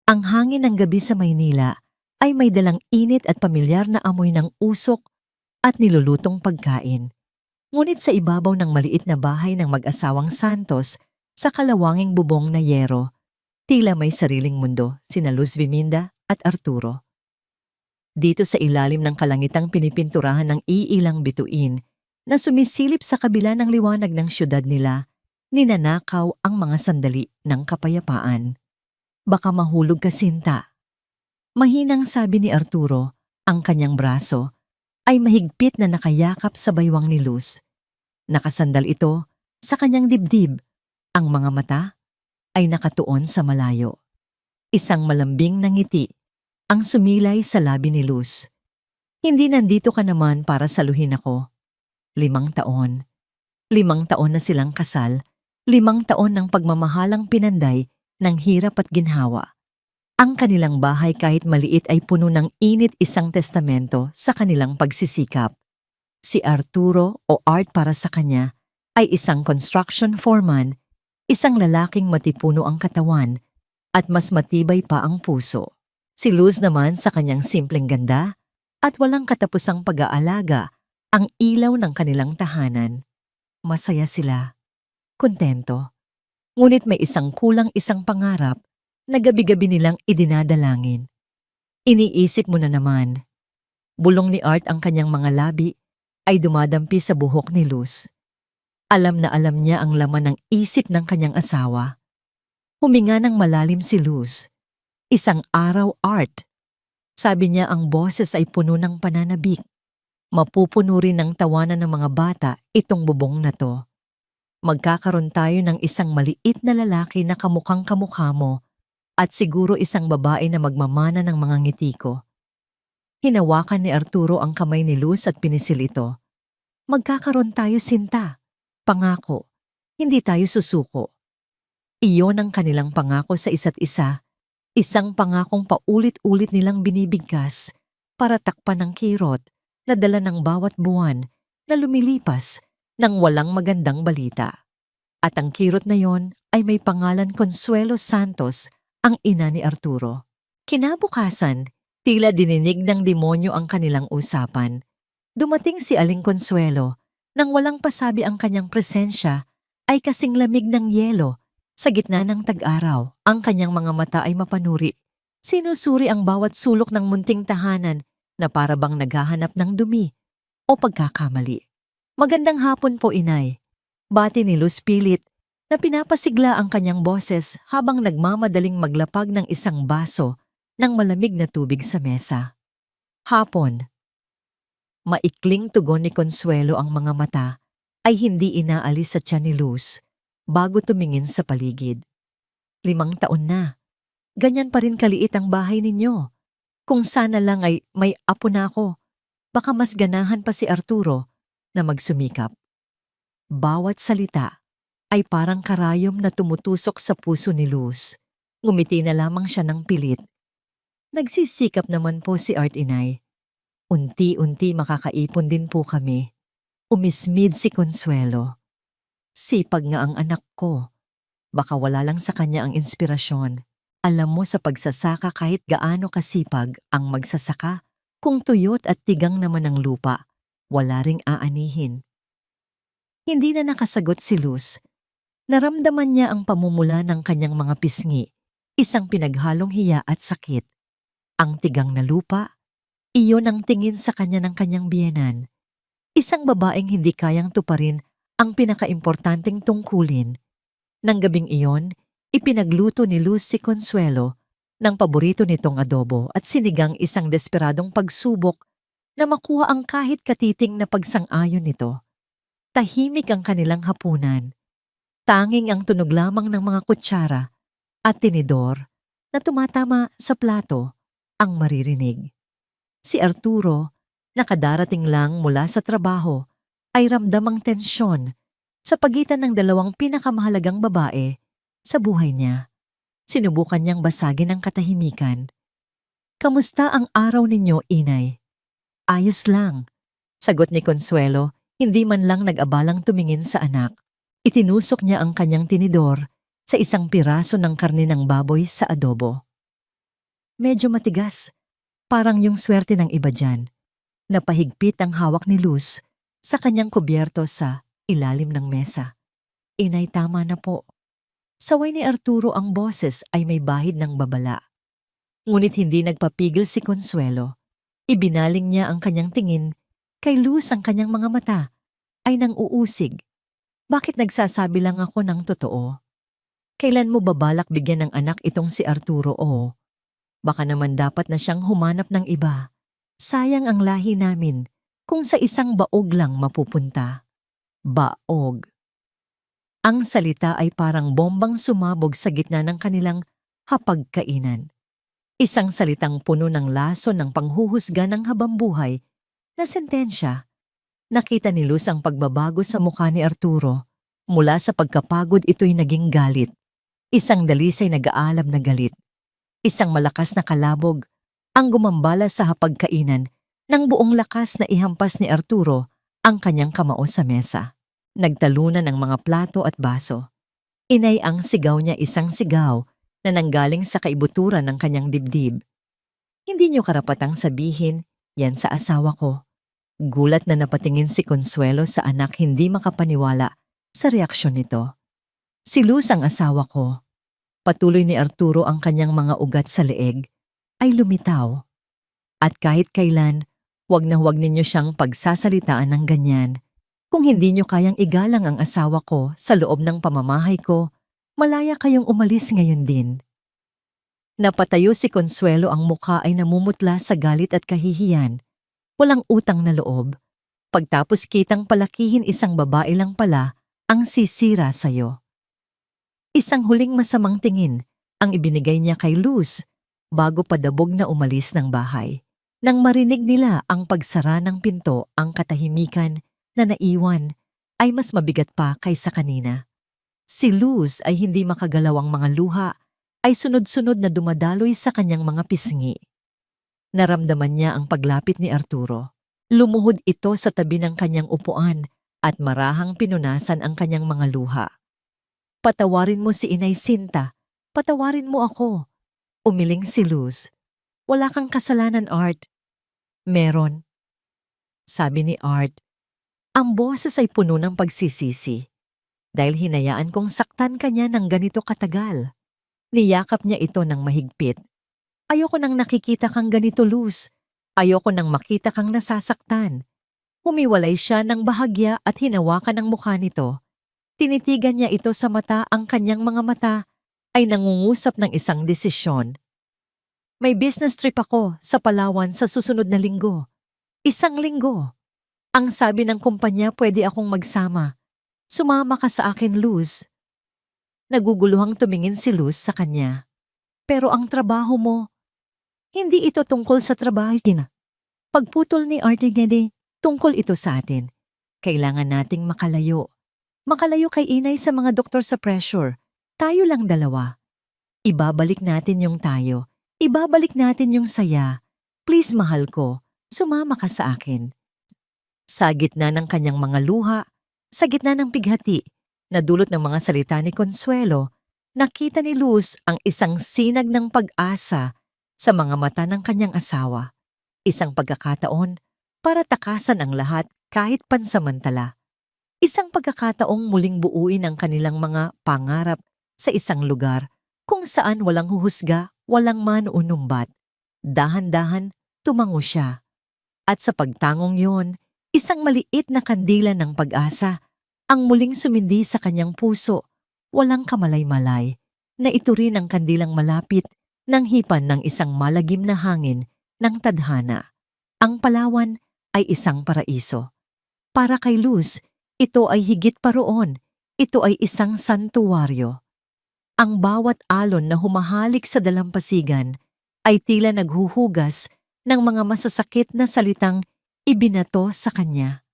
Ang hangin ng gabi sa Maynila ay may dalang init at pamilyar na amoy ng usok at nilulutong pagkain. Ngunit sa ibabaw ng maliit na bahay ng mag-asawang Santos sa kalawanging bubong na yero, tila may sariling mundo sina Luz Viminda at Arturo. Dito sa ilalim ng kalangitang pinipinturahan ng iilang bituin na sumisilip sa kabila ng liwanag ng syudad nila, ninanakaw ang mga sandali ng kapayapaan. Baka mahulog ka, Sinta. Mahinang sabi ni Arturo, ang kanyang braso ay mahigpit na nakayakap sa baywang ni Luz. Nakasandal ito sa kanyang dibdib. Ang mga mata ay nakatuon sa malayo. Isang malambing na ngiti ang sumilay sa labi ni Luz. Hindi nandito ka naman para saluhin ako. 5 taon. 5 taon na silang kasal. 5 taon ng pagmamahalang pinanday ng hirap at ginhawa. Ang kanilang bahay kahit maliit ay puno ng init, isang testamento sa kanilang pagsisikap. Si Arturo o Art para sa kanya ay isang construction foreman, isang lalaking matipuno ang katawan at mas matibay pa ang puso. Si Luz naman sa kanyang simpleng ganda at walang katapusang pag-aalaga, ang ilaw ng kanilang tahanan. Masaya sila, kontento. Ngunit may isang pangarap na gabi-gabi nilang idinadalangin. Iniisip mo na naman. Bulong ni Art ang kanyang mga labi ay dumadampi sa buhok ni Luz. Alam na alam niya ang laman ng isip ng kanyang asawa. Huminga ng malalim si Luz. Isang araw, Art. Sabi niya ang boses ay puno ng pananabik. Mapupuno rin ng tawanan ng mga bata itong bubong na to. Magkakaroon tayo ng isang maliit na lalaki na kamukhang kamukha mo at siguro isang babae na magmamana ng mga ngiti ko. Hinawakan ni Arturo ang kamay ni Luz at pinisil ito. Magkakaroon tayo, Sinta. Pangako, hindi tayo susuko. Iyon ang kanilang pangako sa isa't isa, isang pangakong paulit-ulit nilang binibigkas para takpan ng kirot na dala ng bawat buwan na lumilipas nang walang magandang balita. At ang kirot na yon ay may pangalan Consuelo Santos, ang ina ni Arturo. Kinabukasan, tila dininig ng demonyo ang kanilang usapan. Dumating si Aling Consuelo nang walang pasabi, ang kanyang presensya ay kasing lamig ng yelo sa gitna ng tag-araw. Ang kanyang mga mata ay mapanuri. Sinusuri ang bawat sulok ng munting tahanan na para bang naghahanap ng dumi o pagkakamali. Magandang hapon po, Inay. Bati ni Luz pilit na pinapasigla ang kanyang boses habang nagmamadaling maglapag ng isang baso ng malamig na tubig sa mesa. Hapon. Maikling tugon ni Consuelo, ang mga mata ay hindi inaalis sa tiyan ni Luz bago tumingin sa paligid. 5 taon na. Ganyan pa rin kaliit ang bahay ninyo. Kung sana lang ay may apo na ako, baka mas ganahan pa si Arturo na magsumikap. Bawat salita ay parang karayom na tumutusok sa puso ni Luz. Ngumiti na lamang siya ng pilit. Nagsisikap naman po si Art, Inay. Unti-unti makakaipon din po kami. Umismid si Consuelo. Sipag nga ang anak ko. Baka wala lang sa kanya ang inspirasyon. Alam mo, sa pagsasaka kahit gaano kasipag ang magsasaka, kung tuyot at tigang naman ang lupa, wala ring aanihin. Hindi na nakasagot si Luz. Naramdaman niya ang pamumula ng kanyang mga pisngi, isang pinaghalong hiya at sakit. Ang tigang na lupa, iyon ang tingin sa kanya ng kanyang biyenan. Isang babaeng hindi kayang tuparin ang pinakaimportanteng tungkulin. Nang gabing iyon, ipinagluto ni Luz si Consuelo ng paborito nitong adobo at sinigang, isang desperadong pagsubok na makuha ang kahit katiting na pagsang-ayon nito. Tahimik ang kanilang hapunan. Tanging ang tunog lamang ng mga kutsara at tinidor na tumatama sa plato ang maririnig. Si Arturo, nakadarating lang mula sa trabaho, ay ramdam ang tensyon sa pagitan ng dalawang pinakamahalagang babae sa buhay niya. Sinubukan niyang basagin ang katahimikan. Kamusta ang araw ninyo, Inay? Ayos lang, sagot ni Consuelo, hindi man lang nag-abalang tumingin sa anak. Itinusok niya ang kanyang tinidor sa isang piraso ng karne ng baboy sa adobo. Medyo matigas, parang yung swerte ng iba dyan. Napahigpit ang hawak ni Luz sa kanyang kubyerto sa ilalim ng mesa. Inay, tama na po. Saway ni Arturo ang boses ay may bahid ng babala. Ngunit hindi nagpapigil si Consuelo. Ibinaling niya ang kanyang tingin kay Luz. Ang kanyang mga mata ay nang uusig. Bakit nagsasabi lang ako ng totoo? Kailan mo babalak bigyan ng anak itong si Arturo o? Baka naman dapat na siyang humanap ng iba. Sayang ang lahi namin kung sa isang baog lang mapupunta. Baog. Ang salita ay parang bombang sumabog sa gitna ng kanilang hapagkainan. Isang salitang puno ng laso ng panghuhusga ng habambuhay na sentensya. Nakita ni Luz ang pagbabago sa mukha ni Arturo. Mula sa pagkapagod ito'y naging galit. Isang dalisay nag-aalab na galit. Isang malakas na kalabog ang gumambala sa hapagkainan ng buong lakas na ihampas ni Arturo ang kanyang kamao sa mesa. Nagtalunan ng mga plato at baso. Inay, ang sigaw niya isang sigaw na nanggaling sa kaibuturan ng kanyang dibdib. Hindi niyo karapatang sabihin, yan sa asawa ko. Gulat na napatingin si Consuelo sa anak, hindi makapaniwala sa reaksyon nito. Si Luz ang asawa ko. Patuloy ni Arturo, ang kanyang mga ugat sa leeg ay lumitaw. At kahit kailan, huwag na huwag ninyo siyang pagsasalitaan ng ganyan. Kung hindi niyo kayang igalang ang asawa ko sa loob ng pamamahay ko, malaya kayong umalis ngayon din. Napatayo si Consuelo, ang mukha ay namumutla sa galit at kahihiyan. Walang utang na loob. Pagtapos kitang palakihin, isang babae lang pala ang sisira sa'yo. Isang huling masamang tingin ang ibinigay niya kay Luz bago padabog na umalis ng bahay. Nang marinig nila ang pagsara ng pinto, ang katahimikan na naiwan ay mas mabigat pa kaysa kanina. Si Luz ay hindi makagalaw, ang mga luha ay sunod-sunod na dumadaloy sa kanyang mga pisngi. Naramdaman niya ang paglapit ni Arturo. Lumuhod ito sa tabi ng kanyang upuan at marahang pinunasan ang kanyang mga luha. Patawarin mo si Inay Sinta. Patawarin mo ako. Umiling si Luz. Wala kang kasalanan, Art. Meron. Sabi ni Art. Ang boses ay puno ng pagsisisi. Dahil hinayaan kong saktan kanya ng ganito katagal. Niyakap niya ito ng mahigpit. Ayoko nang nakikita kang ganito, Luz. Ayoko nang makita kang nasasaktan. Humiwalay siya ng bahagya at hinawakan ang mukha nito. Tinitigan niya ito sa mata, ang kanyang mga mata ay nangungusap ng isang desisyon. May business trip ako sa Palawan sa susunod na linggo. Isang linggo. Ang sabi ng kumpanya, pwede akong magsama. Sumama ka sa akin, Luz. Naguguluhang tumingin si Luz sa kanya. Pero ang trabaho mo, hindi ito tungkol sa trabaho. Pagputol ni Artigede, tungkol ito sa atin. Kailangan nating makalayo. Makalayo kay Inay sa mga doktor sa pressure. Tayo lang dalawa. Ibabalik natin yung tayo. Ibabalik natin yung saya. Please, mahal ko, sumama ka sa akin. Sa gitna ng kanyang mga luha, sa gitna ng pighati, nadulot ng mga salita ni Consuelo, nakita ni Luz ang isang sinag ng pag-asa sa mga mata ng kanyang asawa. Isang pagkakataon para takasan ang lahat kahit pansamantala. Isang pagkakataong muling buuin ang kanilang mga pangarap sa isang lugar kung saan walang huhusga, walang manuunumbat. Dahan-dahan tumango siya. At sa pagtangong yon, isang maliit na kandila ng pag-asa ang muling sumindi sa kanyang puso, walang kamalay-malay, na ito rin ang kandilang malapit ng hipan ng isang malagim na hangin ng tadhana. Ang Palawan ay isang paraiso. Para kay Luz, ito ay higit pa roon. Ito ay isang santuwaryo. Ang bawat alon na humahalik sa dalampasigan ay tila naghuhugas ng mga masasakit na salitang ibinato sa kanya.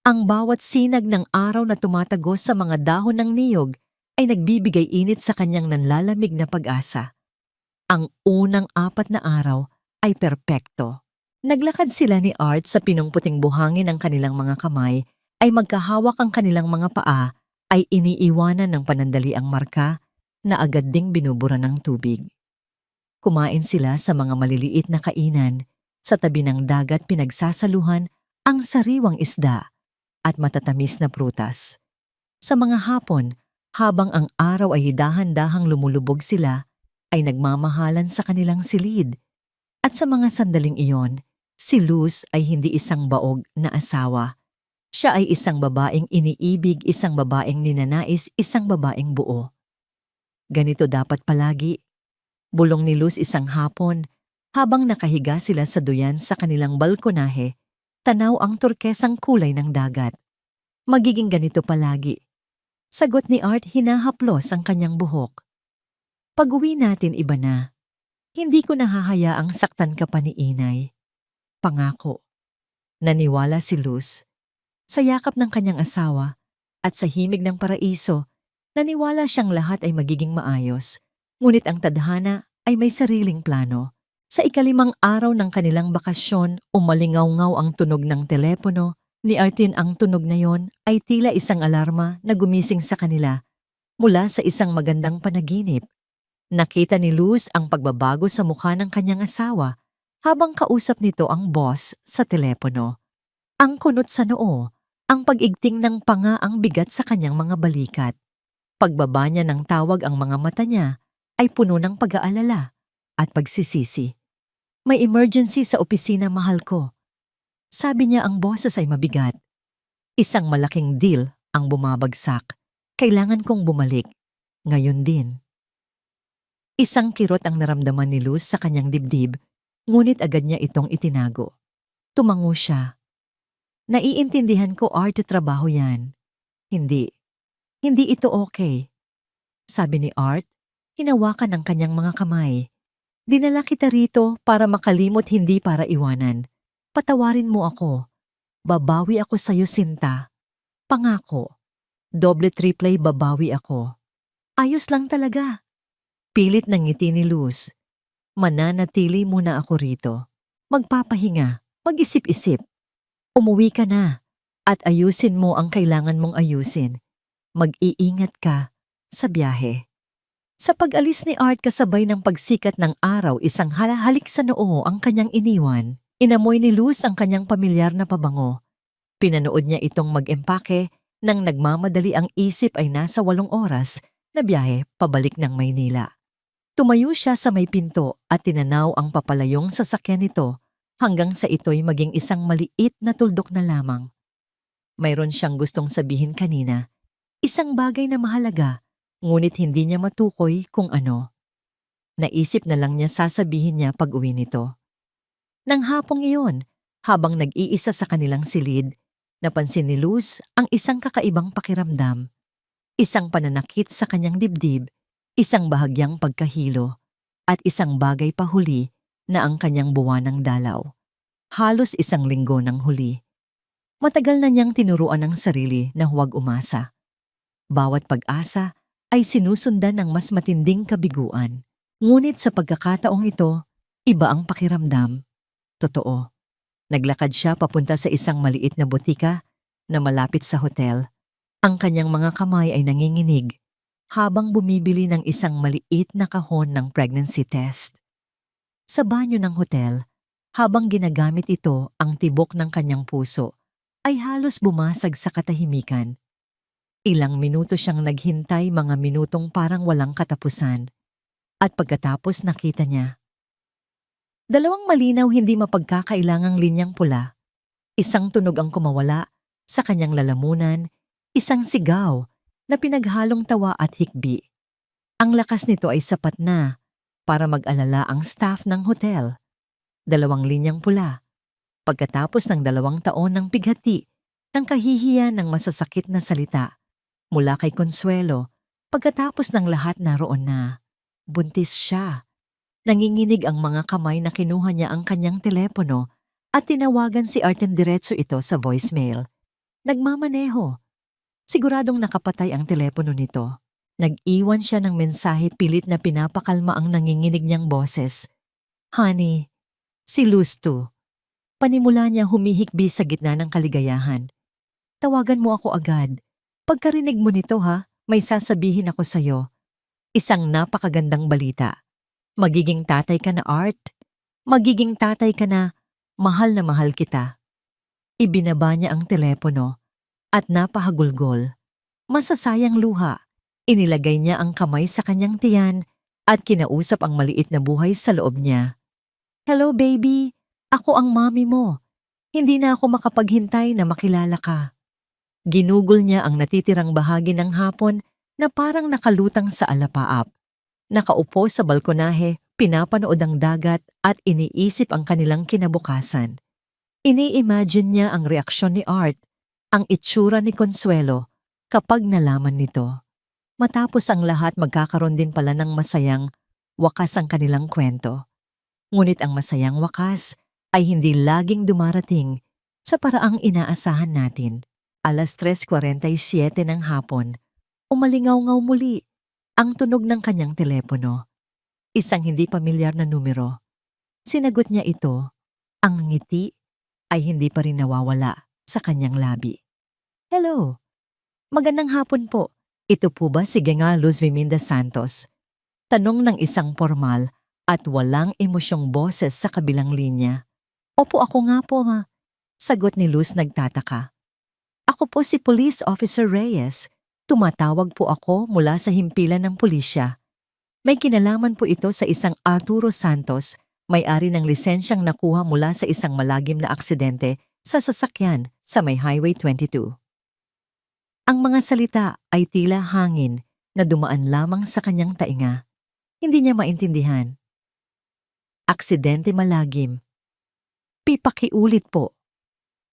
Ang bawat sinag ng araw na tumatagos sa mga dahon ng niyog ay nagbibigay init sa kanyang nanlalamig na pag-asa. Ang unang 4 na araw ay perpekto. Naglakad sila ni Art sa pinungputing buhangin, ng kanilang mga kamay ay magkahawak, ang kanilang mga paa ay iniiwanan ng panandaliang marka na agad ding binubura ng tubig. Kumain sila sa mga maliliit na kainan. Sa tabi ng dagat pinagsasaluhan ang sariwang isda at matatamis na prutas. Sa mga hapon, habang ang araw ay dahan-dahang lumulubog sila, ay nagmamahalan sa kanilang silid. At sa mga sandaling iyon, si Luz ay hindi isang baog na asawa. Siya ay isang babaeng iniibig, isang babaeng ninanais, isang babaeng buo. Ganito dapat palagi. Bulong ni Luz isang hapon, habang nakahiga sila sa duyan sa kanilang balkonahe, tanaw ang turkesang kulay ng dagat. Magiging ganito palagi. Sagot ni Art, hinahaplos ang kanyang buhok. Pag-uwi natin iba na. Hindi ko nahahayaang saktan ka pa ni Inay. Pangako. Naniwala si Luz. Sa yakap ng kanyang asawa at sa himig ng paraiso, naniwala siyang lahat ay magiging maayos. Ngunit ang tadhana ay may sariling plano. Sa ikalimang araw ng kanilang bakasyon, umalingaw-ngaw ang tunog ng telepono. Ni Artin ang tunog na yon ay tila isang alarma na gumising sa kanila mula sa isang magandang panaginip. Nakita ni Luz ang pagbabago sa mukha ng kanyang asawa habang kausap nito ang boss sa telepono. Ang kunot sa noo, ang pag-igting ng panga ang bigat sa kanyang mga balikat. Pagbaba niya ng tawag ang mga mata niya ay puno ng pag-aalala at pagsisisi. May emergency sa opisina, mahal ko. Sabi niya ang boses ay mabigat. Isang malaking deal ang bumabagsak. Kailangan kong bumalik. Ngayon din. Isang kirot ang naramdaman ni Luz sa kanyang dibdib, ngunit agad niya itong itinago. Tumango siya. Naiintindihan ko, Art, trabaho yan. Hindi. Hindi ito okay. Sabi ni Art, hinawakan ang kanyang mga kamay. Dinala kita rito para makalimot, hindi para iwanan. Patawarin mo ako. Babawi ako sa'yo, Sinta. Pangako. Doble-triple babawi ako. Ayos lang talaga. Pilit ng ngiti ni Luz. Mananatili muna ako rito. Magpapahinga, mag-isip-isip. Umuwi ka na at ayusin mo ang kailangan mong ayusin. Mag-iingat ka sa biyahe. Sa pag-alis ni Art kasabay ng pagsikat ng araw, isang halahalik sa noo ang kanyang iniwan. Inamoy ni Luz ang kanyang pamilyar na pabango. Pinanood niya itong mag-empake nang nagmamadali ang isip ay nasa 8 oras na biyahe pabalik ng Maynila. Tumayo siya sa may pinto at tinanaw ang papalayong sasakyan nito hanggang sa ito'y maging isang maliit na tuldok na lamang. Mayroon siyang gustong sabihin kanina, isang bagay na mahalaga, ngunit hindi niya matukoy kung ano. Naisip na lang niya sasabihin niya pag-uwi nito. Nang hapong iyon, habang nag-iisa sa kanilang silid, napansin ni Luz ang isang kakaibang pakiramdam. Isang pananakit sa kanyang dibdib, isang bahagyang pagkahilo, at isang bagay pa huli na ang kanyang buwanang dalaw. Halos 1 linggo ng huli. Matagal na niyang tinuruan ang sarili na huwag umasa. Bawat pag-asa ay sinusundan ng mas matinding kabiguan. Ngunit sa pagkakataong ito, iba ang pakiramdam. Totoo. Naglakad siya papunta sa isang maliit na butika na malapit sa hotel. Ang kanyang mga kamay ay nanginginig habang bumibili ng isang maliit na kahon ng pregnancy test. Sa banyo ng hotel, habang ginagamit ito, ang tibok ng kanyang puso ay halos bumasag sa katahimikan. Ilang minuto siyang naghintay, mga minutong parang walang katapusan. At pagkatapos nakita niya. 2 malinaw, hindi mapagkakailangang linyang pula. Isang tunog ang kumawala sa kanyang lalamunan, isang sigaw na pinaghalong tawa at hikbi. Ang lakas nito ay sapat na para mag-alala ang staff ng hotel. 2 linyang pula. Pagkatapos ng 2 taon ng pighati, ng kahihiyan ng masasakit na salita, mula kay Consuelo, pagkatapos ng lahat naroon na, buntis siya. Nanginginig ang mga kamay na kinuha niya ang kanyang telepono at tinawagan si Arten diretso ito sa voicemail. Nagmamaneho. Siguradong nakapatay ang telepono nito. Nag-iwan siya ng mensahe, pilit na pinapakalma ang nanginginig niyang boses. Honey, si Luz to. Panimula niya humihikbi sa gitna ng kaligayahan. Tawagan mo ako agad. Pagkarinig mo nito ha, may sasabihin ako sa'yo. Isang napakagandang balita. Magiging tatay ka na, Art. Magiging tatay ka na mahal kita. Ibinaba niya ang telepono at napahagulgol. Masasayang luha. Inilagay niya ang kamay sa kanyang tiyan at kinausap ang maliit na buhay sa loob niya. Hello baby, ako ang mommy mo. Hindi na ako makapaghintay na makilala ka. Ginugol niya ang natitirang bahagi ng hapon na parang nakalutang sa alapaap. Nakaupo sa balkonahe, pinapanood ang dagat at iniisip ang kanilang kinabukasan. Ini-imagine niya ang reaksyon ni Art, ang itsura ni Consuelo kapag nalaman nito. Matapos ang lahat, magkakaroon din pala ng masayang wakas ang kanilang kwento. Ngunit ang masayang wakas ay hindi laging dumarating sa paraang inaasahan natin. 3:47 ng hapon, umalingaw-ngaw muli ang tunog ng kanyang telepono. Isang hindi pamilyar na numero. Sinagot niya ito. Ang ngiti ay hindi pa rin nawawala sa kanyang labi. Hello, magandang hapon po. Ito po ba si Genga Luz Viminda Santos? Tanong ng isang formal at walang emosyong boses sa kabilang linya. Opo, ako nga po ma. Sagot ni Luz nagtataka. Ako po si Police Officer Reyes. Tumatawag po ako mula sa himpilan ng pulisya. May kinalaman po ito sa isang Arturo Santos, may-ari ng lisensyang nakuha mula sa isang malagim na aksidente sa sasakyan sa may Highway 22. Ang mga salita ay tila hangin na dumaan lamang sa kanyang tainga. Hindi niya maintindihan. Aksidente malagim. Pipakiulit po.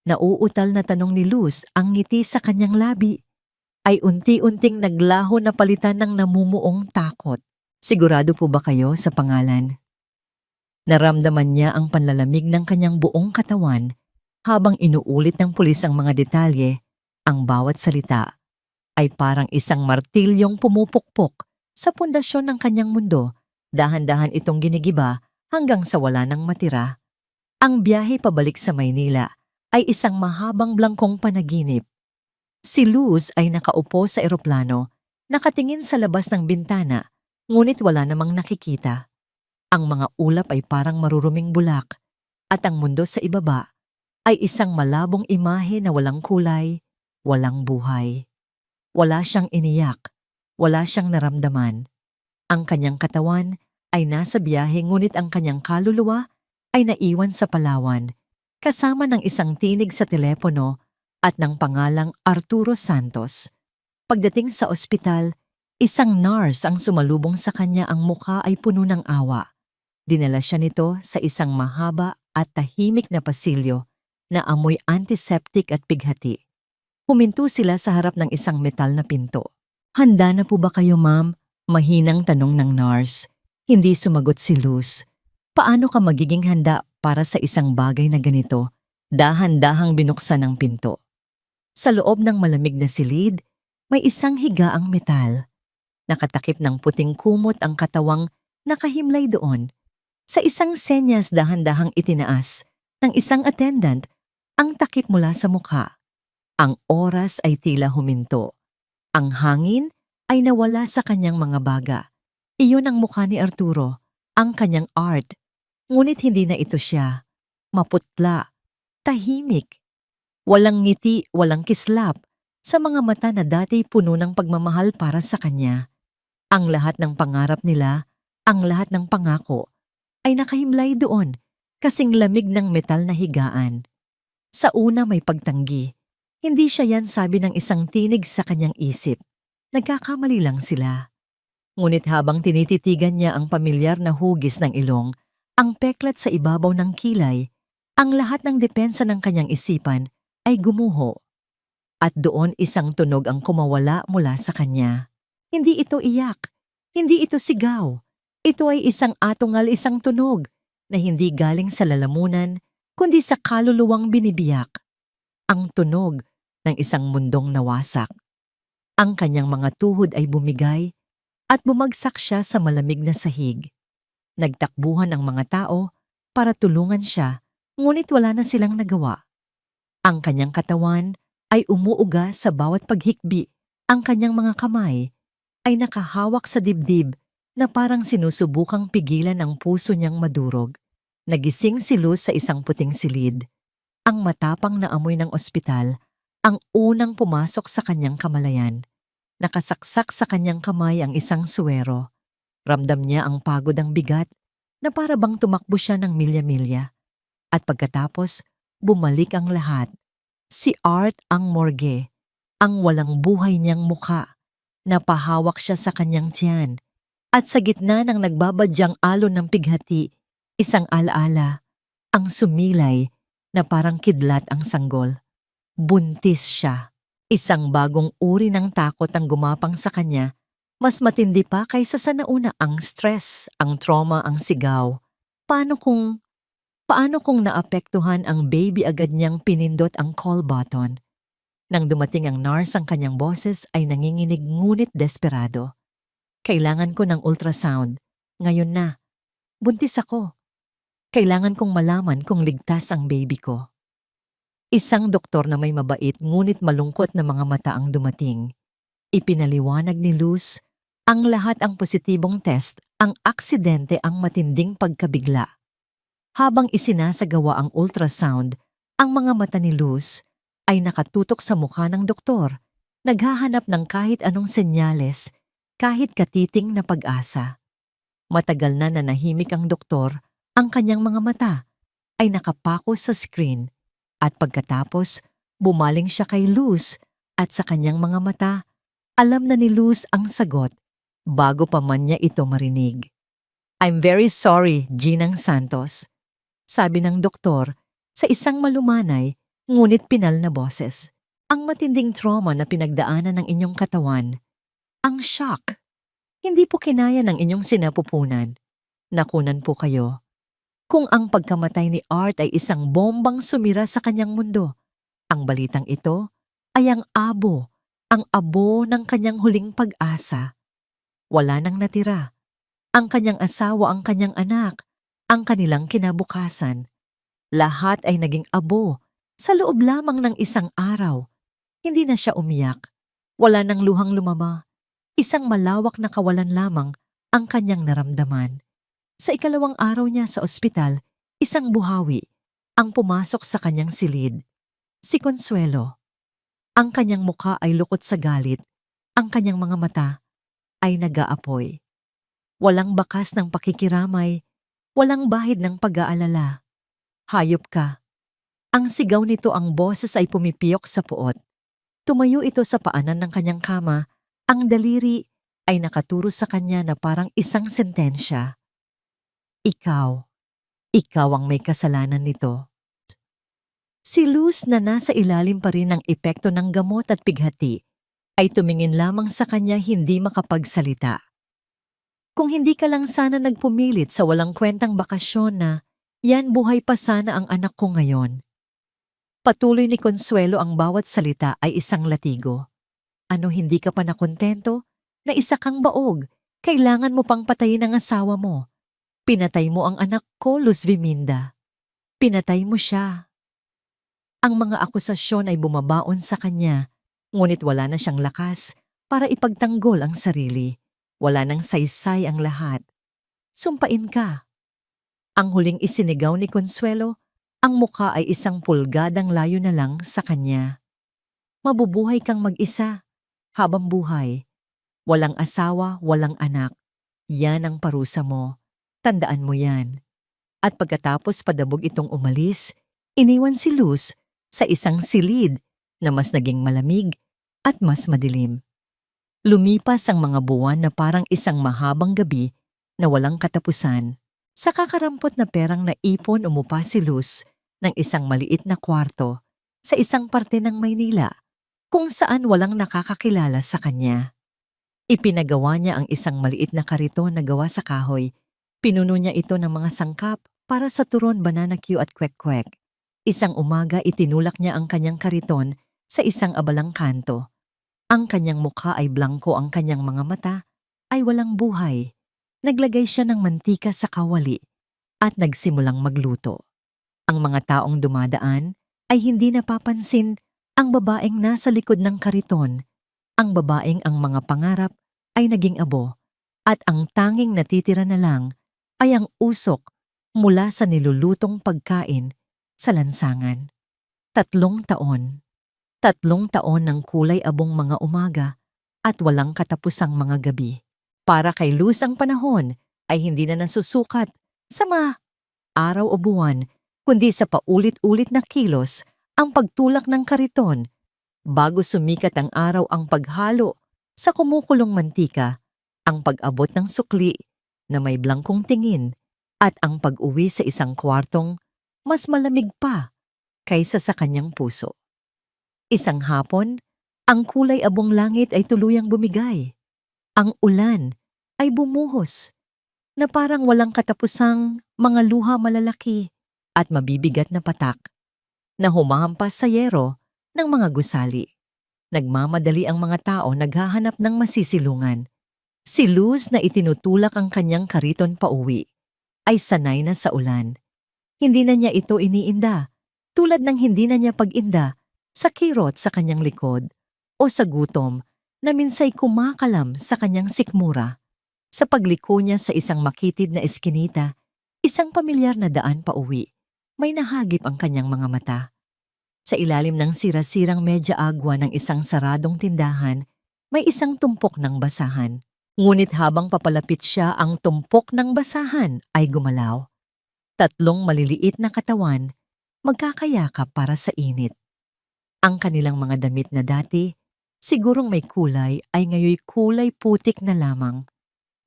Nauutal na tanong ni Luz, ang ngiti sa kanyang labi ay unti-unting naglaho na palitan ng namumuong takot. Sigurado po ba kayo sa pangalan? Naramdaman niya ang panlalamig ng kanyang buong katawan habang inuulit ng pulis ang mga detalye. Ang bawat salita ay parang isang martilyong pumupukpok sa pundasyon ng kanyang mundo. Dahan-dahan itong ginigiba hanggang sa wala nang matira. Ang biyahe pabalik sa Maynila ay isang mahabang blangkong panaginip. Si Luz ay nakaupo sa eroplano, nakatingin sa labas ng bintana, ngunit wala namang nakikita. Ang mga ulap ay parang maruruming bulak, at ang mundo sa ibaba ay isang malabong imahe na walang kulay, walang buhay. Wala siyang iniyak, wala siyang naramdaman. Ang kanyang katawan ay nasa biyahe, ngunit ang kanyang kaluluwa ay naiwan sa Palawan, kasama ng isang tinig sa telepono at ng pangalang Arturo Santos. Pagdating sa ospital, isang nurse ang sumalubong sa kanya, ang mukha ay puno ng awa. Dinala siya nito sa isang mahaba at tahimik na pasilyo na amoy antiseptic at pighati. Huminto sila sa harap ng isang metal na pinto. Handa na po ba kayo, ma'am? Mahinang tanong ng nurse. Hindi sumagot si Luz. Paano ka magiging handa para sa isang bagay na ganito? Dahan-dahang binuksan ang pinto. Sa loob ng malamig na silid, may isang higaang metal. Nakatakip ng puting kumot ang katawang nakahimlay doon. Sa isang senyas, dahan-dahang itinaas ng isang attendant ang takip mula sa mukha. Ang oras ay tila huminto. Ang hangin ay nawala sa kanyang mga baga. Iyon ang mukha ni Arturo, ang kanyang Art. Ngunit hindi na ito siya. Maputla, tahimik. Walang ngiti, walang kislap sa mga mata na dati puno ng pagmamahal para sa kanya. Ang lahat ng pangarap nila, ang lahat ng pangako, ay nakahimlay doon, kasing lamig ng metal na higaan. Sa una may pagtanggi. Hindi siya yan, sabi ng isang tinig sa kanyang isip. Nagkakamali lang sila. Ngunit habang tinititigan niya ang pamilyar na hugis ng ilong, ang peklat sa ibabaw ng kilay, ang lahat ng depensa ng kanyang isipan ay gumuho. At doon isang tunog ang kumawala mula sa kanya. Hindi ito iyak, hindi ito sigaw. Ito ay isang atungal, isang tunog na hindi galing sa lalamunan, kundi sa kaluluwang binibiyak. Ang tunog ng isang mundong nawasak. Ang kanyang mga tuhod ay bumigay at bumagsak siya sa malamig na sahig. Nagtakbuhan ang mga tao para tulungan siya, ngunit wala na silang nagawa. Ang kanyang katawan ay umuuga sa bawat paghikbi. Ang kanyang mga kamay ay nakahawak sa dibdib na parang sinusubukang pigilan ang puso niyang madurog. Nagising si Luz sa isang puting silid. Ang matapang na amoy ng ospital ang unang pumasok sa kanyang kamalayan. Nakasaksak sa kanyang kamay ang isang suwero. Ramdam niya ang pagod ang bigat na para bang tumakbo siya ng milya-milya. At pagkatapos, bumalik ang lahat. Si Art ang morgue, ang walang buhay niyang mukha. Napahawak siya sa kanyang tiyan. At sa gitna ng nagbabadyang alon ng pighati, isang alaala, ang sumilay na parang kidlat ang sanggol. Buntis siya. Isang bagong uri ng takot ang gumapang sa kanya. Mas matindi pa kaysa sa nauna ang stress, ang trauma, ang sigaw. Paano kung naapektuhan ang baby agad niyang pinindot ang call button? Nang dumating ang nurse, ang kanyang boses ay nanginginig ngunit desperado. Kailangan ko ng ultrasound. Ngayon na. Buntis ako. Kailangan kong malaman kung ligtas ang baby ko. Isang doktor na may mabait ngunit malungkot na mga mata ang dumating. Ipinaliwanag ni Luz, ang lahat ang positibong test, ang aksidente ang matinding pagkabigla. Habang isinasagawa ang ultrasound, ang mga mata ni Luz ay nakatutok sa mukha ng doktor, naghahanap ng kahit anong senyales, kahit katiting na pag-asa. Matagal na nanahimik ang doktor, ang kanyang mga mata ay nakapako sa screen at pagkatapos bumaling siya kay Luz at sa kanyang mga mata, alam na ni Luz ang sagot bago pa man niya ito marinig. "I'm very sorry, Ginang Santos," sabi ng doktor sa isang malumanay ngunit pinal na boses. "Ang matinding trauma na pinagdaanan ng inyong katawan, ang shock, hindi po kinaya ng inyong sinapupunan. Nakunan po kayo. Kung ang pagkamatay ni Art ay isang bombang sumira sa kanyang mundo, ang balitang ito ay ang abo ng kanyang huling pag-asa. Wala nang natira. Ang kanyang asawa, ang kanyang anak, ang kanilang kinabukasan. Lahat ay naging abo sa loob lamang ng isang araw. Hindi na siya umiyak. Wala nang luhang lumaba. Isang malawak na kawalan lamang ang kanyang naramdaman. Sa ikalawang araw niya sa ospital, isang buhawi ang pumasok sa kanyang silid. Si Consuelo. Ang kanyang mukha ay lukot sa galit. Ang kanyang mga mata ay nag-aapoy. Walang bakas ng pakikiramay, walang bahid ng pag-aalala. "Hayop ka." Ang sigaw nito, ang boses ay pumipiyok sa puot. Tumayo ito sa paanan ng kanyang kama, ang daliri ay nakaturo sa kanya na parang isang sentensya. Ikaw ang may kasalanan nito." Si Luz na nasa ilalim pa rin ng epekto ng gamot at pighati ay tumingin lamang sa kanya, hindi makapagsalita. Kung hindi ka lang sana nagpumilit sa walang kwentang bakasyon na yan, buhay pa sana ang anak ko ngayon. Patuloy ni Consuelo, ang bawat salita ay isang latigo. "Ano, hindi ka pa nakontento? Na isa kang baog, kailangan mo pang patayin ang asawa mo. Pinatay mo ang anak ko, Luz Viminda. Pinatay mo siya." Ang mga akusasyon ay bumabaon sa kanya, ngunit wala na siyang lakas para ipagtanggol ang sarili. Wala nang saysay ang lahat. "Sumpain ka." Ang huling isinigaw ni Consuelo, ang mukha ay isang pulgadang layo na lang sa kanya. "Mabubuhay kang mag-isa, habang buhay. Walang asawa, walang anak. Yan ang parusa mo. Tandaan mo yan." At pagkatapos padabog itong umalis, iniwan si Luz sa isang silid na mas naging malamig at mas madilim. Lumipas ang mga buwan na parang isang mahabang gabi na walang katapusan. Sa kakarampot na perang naipon, umupa si Luz ng isang maliit na kwarto sa isang parte ng Maynila kung saan walang nakakakilala sa kanya. Ipinagawa niya ang isang maliit na kariton na gawa sa kahoy. Pinuno niya ito ng mga sangkap para sa turon, banana Q at kwek-kwek. Isang umaga, itinulak niya ang kanyang kariton sa isang abalang kanto. Ang kanyang mukha ay blangko, ang kanyang mga mata ay walang buhay. Naglagay siya ng mantika sa kawali at nagsimulang magluto. Ang mga taong dumadaan ay hindi napapansin ang babaeng nasa likod ng kariton. Ang babaeng ang mga pangarap ay naging abo. at ang tanging natitira na lang ay ang usok mula sa nilulutong pagkain sa lansangan. 3 taon. 3 taon ng kulay abong mga umaga at walang katapusang mga gabi. Para kay Luz ang panahon ay hindi na nasusukat sa mga araw o buwan, kundi sa paulit-ulit na kilos ang pagtulak ng kariton bago sumikat ang araw, ang paghalo sa kumukulong mantika, ang pag-abot ng sukli na may blangkong tingin at ang pag-uwi sa isang kwartong mas malamig pa kaysa sa kanyang puso. Isang hapon, ang kulay abong langit ay tuluyang bumigay. Ang ulan ay bumuhos na parang walang katapusang mga luha malalaki at mabibigat na patak na humahampas sa yero ng mga gusali. Nagmamadali ang mga tao naghahanap ng masisilungan. Si Luz na itinutulak ang kanyang kariton pauwi ay sanay na sa ulan. Hindi na niya ito iniinda, tulad ng hindi na niya pag-inda sa kirot sa kanyang likod o sa gutom na minsay kumakalam sa kanyang sikmura. Sa pagliko niya sa isang makitid na eskinita, isang pamilyar na daan pauwi, may nahagip ang kanyang mga mata. Sa ilalim ng sira-sirang medya agwa ng isang saradong tindahan, may isang tumpok ng basahan. Ngunit habang papalapit siya, ang tumpok ng basahan ay gumalaw. 3 maliliit na katawan, magkakayakap para sa init. Ang kanilang mga damit na dati, sigurong may kulay, ay ngayoy kulay putik na lamang.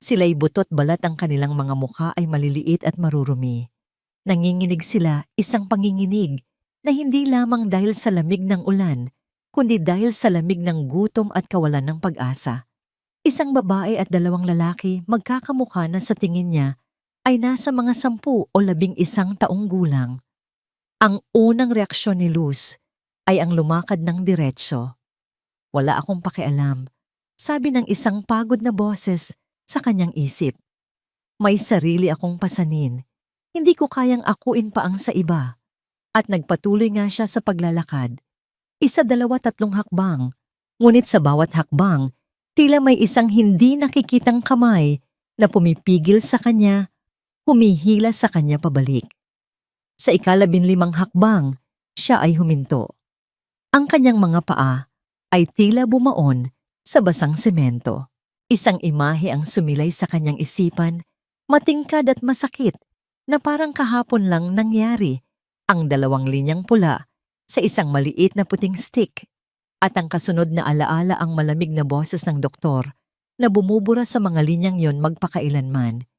Sila'y butot balat, ang kanilang mga mukha ay maliliit at marurumi. Nanginginig sila, isang panginginig na hindi lamang dahil sa lamig ng ulan, kundi dahil sa lamig ng gutom at kawalan ng pag-asa. Isang babae at 2 lalaki, magkakamukha na sa tingin niya, ay nasa mga 10 o 11 taong gulang. Ang unang reaksyon ni Luz ay ang lumakad ng diretso. "Wala akong pakialam," sabi ng isang pagod na boses sa kanyang isip. "May sarili akong pasanin. Hindi ko kayang akuin pa ang sa iba." At nagpatuloy nga siya sa paglalakad. 1, 2, 3 hakbang. Ngunit sa bawat hakbang, tila may isang hindi nakikitang kamay na pumipigil sa kanya, humihila sa kanya pabalik. Sa 15 hakbang, siya ay huminto. Ang kanyang mga paa ay tila bumaon sa basang semento. Isang imahe ang sumilay sa kanyang isipan, matingkad at masakit na parang kahapon lang nangyari. Ang 2 linyang pula sa isang maliit na puting stick at ang kasunod na alaala, ang malamig na boses ng doktor na bumubura sa mga linyang yon magpakailanman.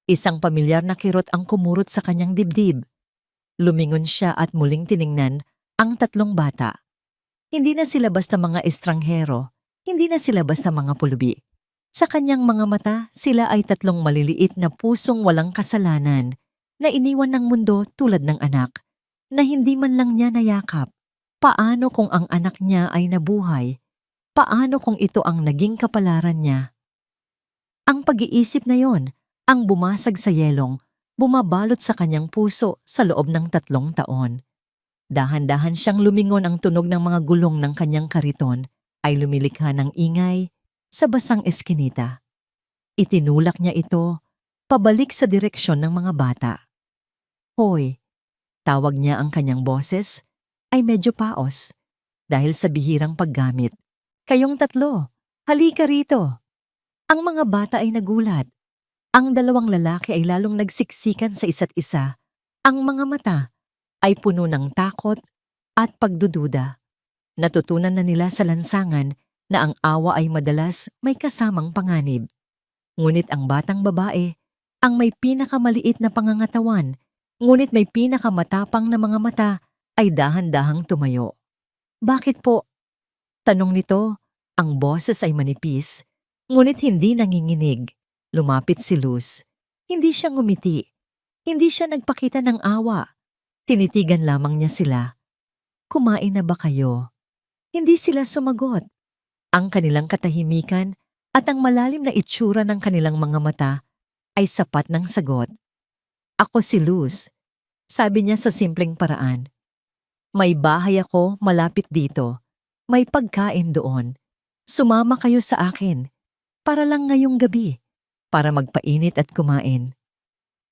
Isang pamilyar na kirot ang kumurot sa kanyang dibdib. Lumingon siya at muling tiningnan ang 3 bata. Hindi na sila basta mga estranghero, hindi na sila basta mga pulubi. Sa kanyang mga mata, sila ay 3 maliliit na pusong walang kasalanan na iniwan ng mundo tulad ng anak, na hindi man lang niya nayakap. Paano kung ang anak niya ay nabuhay? Paano kung ito ang naging kapalaran niya? Ang pag-iisip na yon, ang bumasag sa yelong, bumabalot sa kanyang puso sa loob ng 3 taon. Dahan-dahan siyang lumingon, ang tunog ng mga gulong ng kanyang kariton ay lumilikha ng ingay sa basang eskinita. Itinulak niya ito pabalik sa direksyon ng mga bata. "Hoy!" Tawag niya. Ang kanyang boses ay medyo paos dahil sa bihirang paggamit. "Kayong 3, halika rito." Ang mga bata ay nagulat. Ang 2 lalaki ay lalong nagsiksikan sa isa't isa. Ang mga mata ay puno ng takot at pagdududa. Natutunan na nila sa lansangan na ang awa ay madalas may kasamang panganib. Ngunit ang batang babae, ang may pinakamaliit na pangangatawan, ngunit may pinakamatapang na mga mata, ay dahan-dahang tumayo. "Bakit po?" tanong nito. Ang boses ay manipis, ngunit hindi nanginginig. Lumapit si Luz. Hindi siya ngumiti. Hindi siya nagpakita ng awa. Tinitigan lamang niya sila. "Kumain na ba kayo?" Hindi sila sumagot. Ang kanilang katahimikan at ang malalim na itsura ng kanilang mga mata ay sapat ng sagot. "Ako si Luz," sabi niya sa simpleng paraan. "May bahay ako malapit dito. May pagkain doon. Sumama kayo sa akin. Para lang ngayong gabi. para magpainit at kumain.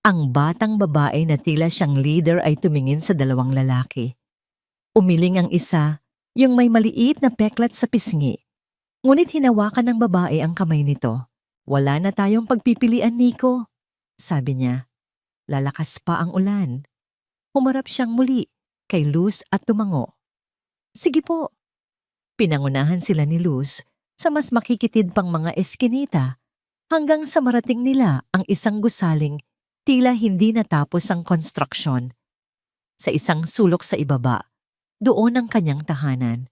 Ang batang babae na tila siyang leader ay tumingin sa dalawang lalaki. Umiling ang isa, yung may maliit na peklat sa pisngi. Ngunit hinawakan ng babae ang kamay nito. "Wala na tayong pagpipilian, Nico," sabi niya. Lalakas pa ang ulan. Humarap siyang muli kay Luz at tumango. "Sige po." Pinangunahan sila ni Luz sa mas makikitid pang mga eskinita hanggang sa marating nila ang isang gusaling tila hindi natapos ang konstruksyon. Sa isang sulok sa ibaba, doon ang kanyang tahanan.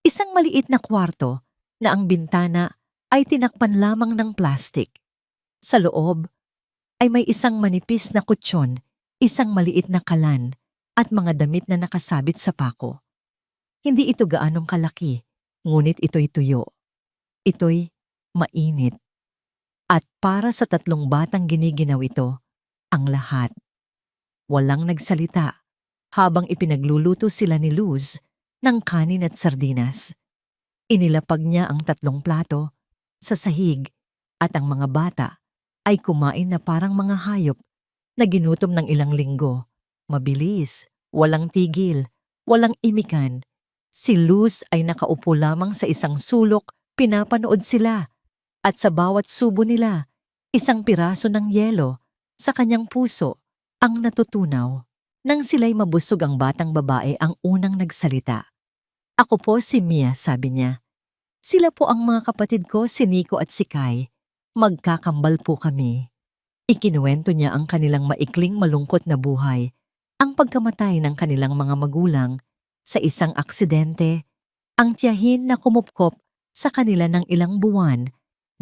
Isang maliit na kwarto na ang bintana ay tinakpan lamang ng plastik. Sa loob ay may isang manipis na kutsyon, isang maliit na kalan at mga damit na nakasabit sa pako. Hindi ito gaanong kalaki, ngunit ito'y tuyo. Ito'y mainit. At para sa tatlong batang giniginaw ito, ang lahat. Walang nagsalita habang ipinagluluto sila ni Luz ng kanin at sardinas. Inilapag niya ang 3 plato sa sahig at ang mga bata ay kumain na parang mga hayop na ginutom ng ilang linggo. Mabilis, walang tigil, walang imikan. Si Luz ay nakaupo lamang sa isang sulok, pinapanood sila. At sa bawat subo nila, isang piraso ng yelo sa kanyang puso ang natutunaw. Nang sila'y mabusog ang batang babae ang unang nagsalita. "Ako po si Mia," sabi niya. "Sila po ang mga kapatid ko, si Nico at si Kai. Magkakambal po kami." Ikinuwento niya ang kanilang maikling malungkot na buhay, ang pagkamatay ng kanilang mga magulang sa isang aksidente, ang tiyahin na kumupkop sa kanila ng ilang buwan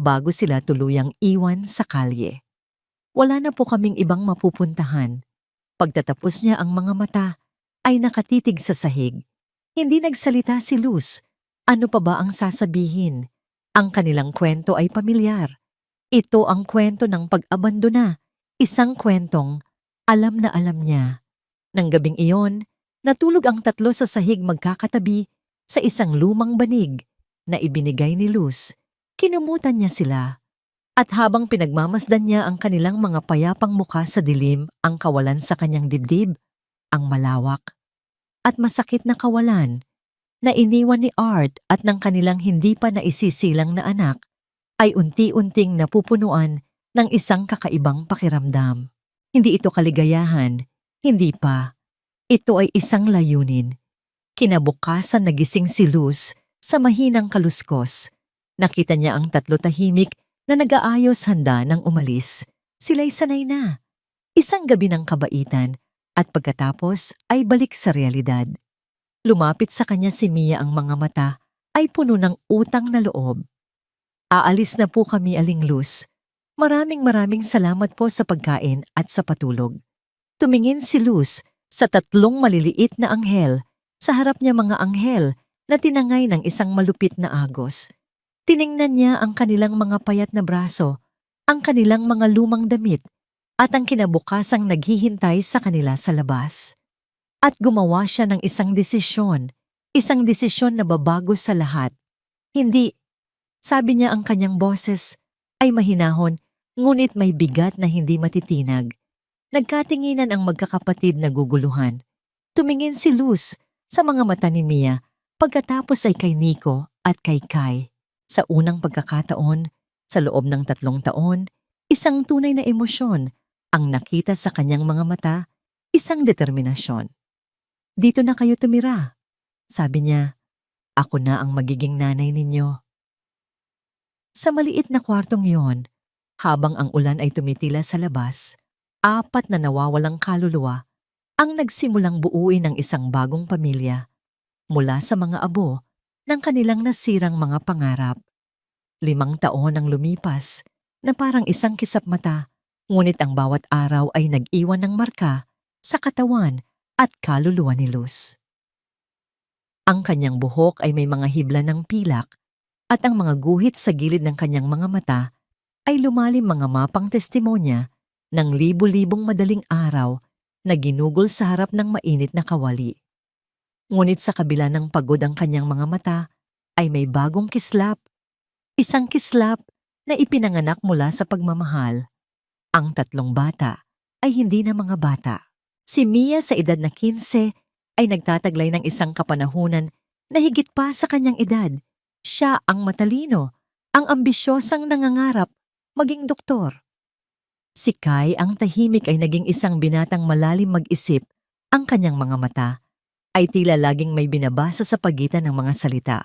bago sila tuluyang iwan sa kalye. "Wala na po kaming ibang mapupuntahan." Pagtatapos niya ang mga mata ay nakatitig sa sahig. Hindi nagsalita si Luz. Ano pa ba ang sasabihin? Ang kanilang kwento ay pamilyar. Ito ang kwento ng pag-abandona, isang kwentong alam na alam niya. Nang gabing iyon, natulog ang 3 sa sahig magkakatabi sa isang lumang banig na ibinigay ni Luz. Kinumutan niya sila. At habang pinagmamasdan niya ang kanilang mga payapang mukha sa dilim, ang kawalan sa kanyang dibdib, ang malawak at masakit na kawalan na iniwan ni Art at ng kanilang hindi pa naisisilang na anak, ay unti-unting napupunuan ng isang kakaibang pakiramdam. Hindi ito kaligayahan, hindi pa. Ito ay isang layunin. Kinabukasan nagising si Luz sa mahinang kaluskos. Nakita niya ang 3 tahimik na nag-aayos handa ng umalis. Sila'y sanay na. Isang gabi ng kabaitan at pagkatapos ay balik sa realidad. Lumapit sa kanya si Mia, ang mga mata ay puno ng utang na loob. "Aalis na po kami, Aling Luz. Maraming salamat po sa pagkain at sa patulog." Tumingin si Luz sa 3 maliliit na anghel. Sa harap niya mga anghel na tinangay ng isang malupit na agos. Tiningnan niya ang kanilang mga payat na braso, ang kanilang mga lumang damit, at ang kinabukasang naghihintay sa kanila sa labas. At gumawa siya ng isang desisyon na babago sa lahat. "Hindi," sabi niya, ang kanyang boses ay mahinahon, ngunit may bigat na hindi matitinag. Nagkatinginan ang magkakapatid na guguluhan. Tumingin si Luz sa mga mata ni Mia, pagkatapos ay kay Nico at kay Kai. Sa unang pagkakataon, sa loob ng 3 taon, isang tunay na emosyon ang nakita sa kanyang mga mata, isang determinasyon. "Dito na kayo tumira," sabi niya. "Ako na ang magiging nanay ninyo." Sa maliit na kwartong yon, habang ang ulan ay tumitila sa labas, 4 na nawawalang kaluluwa ang nagsimulang buuin ng isang bagong pamilya mula sa mga abo ng kanilang nasirang mga pangarap. 5 taon ang lumipas na parang isang kisap mata, ngunit ang bawat araw ay nag-iwan ng marka sa katawan at kaluluwa ni Luz. Ang kanyang buhok ay may mga hibla ng pilak at ang mga guhit sa gilid ng kanyang mga mata ay lumalim mga mapang testimonya ng libu-libong madaling araw na ginugol sa harap ng mainit na kawali. Ngunit sa kabila ng pagod ang kanyang mga mata, ay may bagong kislap. Isang kislap na ipinanganak mula sa pagmamahal. Ang tatlong bata ay hindi na mga bata. Si Mia sa edad na 15 ay nagtataglay ng isang kapanahunan na higit pa sa kanyang edad. Siya ang matalino, ang ambisyosang nangangarap maging doktor. Si Kai ang tahimik ay naging isang binatang malalim mag-isip. Ang kanyang mga mata ay tila laging may binabasa sa pagitan ng mga salita.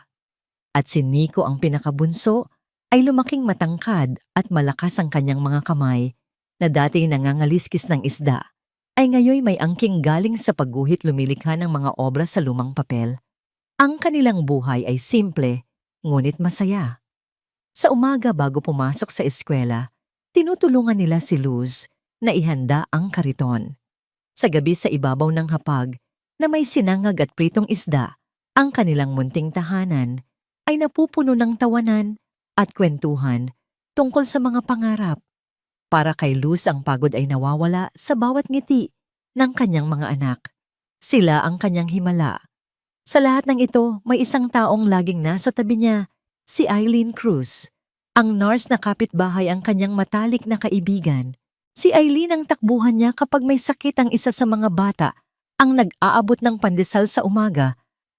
At si Nico ang pinakabunso ay lumaking matangkad at malakas ang kanyang mga kamay na dati nangangaliskis ng isda ay ngayon may angking galing sa pagguhit lumilikha ng mga obra sa lumang papel. Ang kanilang buhay ay simple, ngunit masaya. Sa umaga bago pumasok sa eskwela, tinutulungan nila si Luz na ihanda ang kariton. Sa gabi sa ibabaw ng hapag na may sinangag at pritong isda, ang kanilang munting tahanan ay napupuno ng tawanan at kwentuhan tungkol sa mga pangarap. Para kay Luz ang pagod ay nawawala sa bawat ngiti ng kanyang mga anak. Sila ang kanyang himala. Sa lahat ng ito, may isang taong laging nasa tabi niya, si Eileen Cruz. Ang nurse na kapitbahay ang kanyang matalik na kaibigan. Si Eileen ang takbuhan niya kapag may sakit ang isa sa mga bata, ang nag-aabot ng pandesal sa umaga,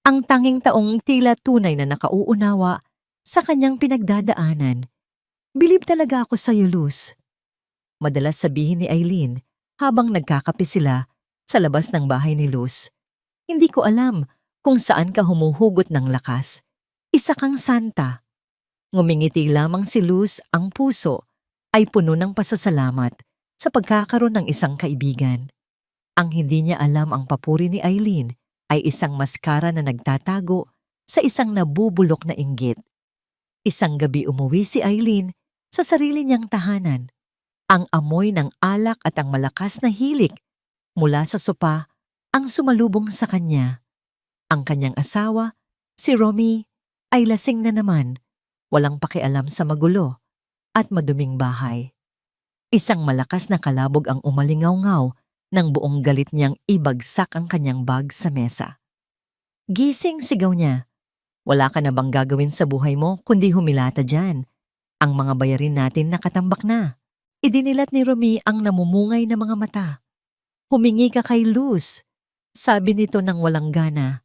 ang tanging taong tila tunay na nakauunawa sa kanyang pinagdadaanan. Bilib talaga ako sa iyo, Luz. Madalas sabihin ni Eileen habang nagkakape sila sa labas ng bahay ni Luz. Hindi ko alam kung saan ka humuhugot ng lakas. Isa kang santa. Ngumingiti lamang si Luz, ang puso ay puno ng pasasalamat sa pagkakaroon ng isang kaibigan. Ang hindi niya alam ang papuri ni Eileen ay isang maskara na nagtatago sa isang nabubulok na inggit. Isang gabi umuwi si Eileen sa sarili niyang tahanan. Ang amoy ng alak at ang malakas na hilik mula sa sopa ang sumalubong sa kanya. Ang kanyang asawa, si Romy, ay lasing na naman, walang pakialam sa magulo at maduming bahay. Isang malakas na kalabog ang umalingaw-ngaw nang buong galit niyang ibagsak ang kanyang bag sa mesa. Gising, sigaw niya. Wala ka na bang gagawin sa buhay mo kundi humilata dyan? Ang mga bayarin natin nakatambak na. Idinilat ni Romy ang namumungay na mga mata. Humingi ka kay Luz. Sabi nito nang walang gana.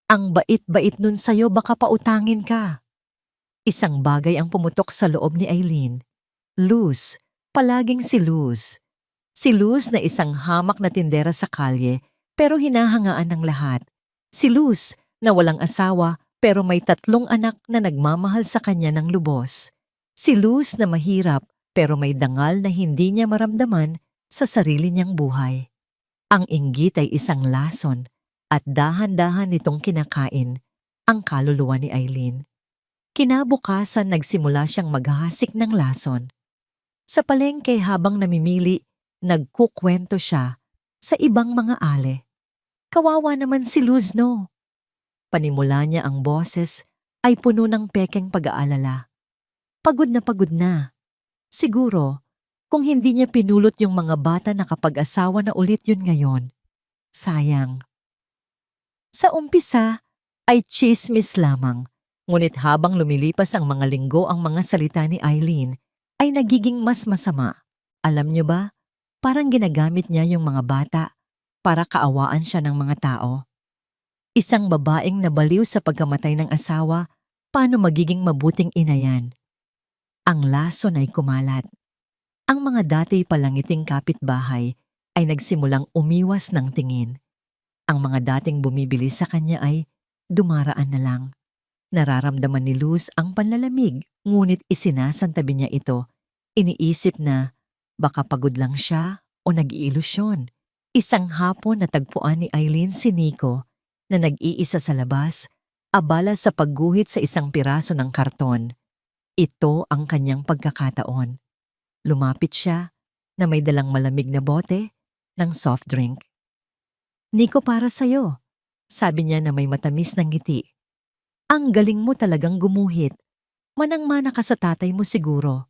Ang bait-bait nun sa'yo, baka pautangin ka. Isang bagay ang pumutok sa loob ni Eileen. Luz, palaging si Luz. Si Luz na isang hamak na tindera sa kalye pero hinahangaan ng lahat. Si Luz na walang asawa pero may 3 anak na nagmamahal sa kanya ng lubos. Si Luz na mahirap pero may dangal na hindi niya maramdaman sa sarili niyang buhay. Ang inggit ay isang lason at dahan-dahan nitong kinakain ang kaluluwa ni Eileen. Kinabukasan nagsimula siyang maghahasik ng lason. Sa palengke habang namimili, nagkukwento siya sa ibang mga ale. Kawawa naman si Luz, no? Panimula niya ang boses ay puno ng pekeng pag-aalala. Pagod na. Siguro, kung hindi niya pinulot yung mga bata na kapag-asawa na ulit yun ngayon. Sayang. Sa umpisa ay tsismis lamang, ngunit habang lumilipas ang mga linggo ang mga salita ni Eileen ay nagiging mas masama. Alam niyo ba? Parang ginagamit niya yung mga bata para kaawaan siya ng mga tao. Isang babaeng nabaliw sa pagkamatay ng asawa, paano magiging mabuting ina yan? Ang lason ay kumalat. Ang mga dati palangiting kapitbahay ay nagsimulang umiwas ng tingin. Ang mga dating bumibili sa kanya ay dumaraan na lang. Nararamdaman ni Luz ang panlalamig, ngunit isinasantabi niya ito. Iniisip na baka pagod lang siya o nag-iilusyon. Isang hapon natagpuan ni Eileen si Nico na nag-iisa sa labas, abala sa pagguhit sa isang piraso ng karton. Ito ang kanyang pagkakataon. Lumapit siya na may dalang malamig na bote ng soft drink. Nico, para sa'yo, sabi niya na may matamis ng ngiti. Ang galing mo talagang gumuhit. Manang-mana ka sa tatay mo siguro.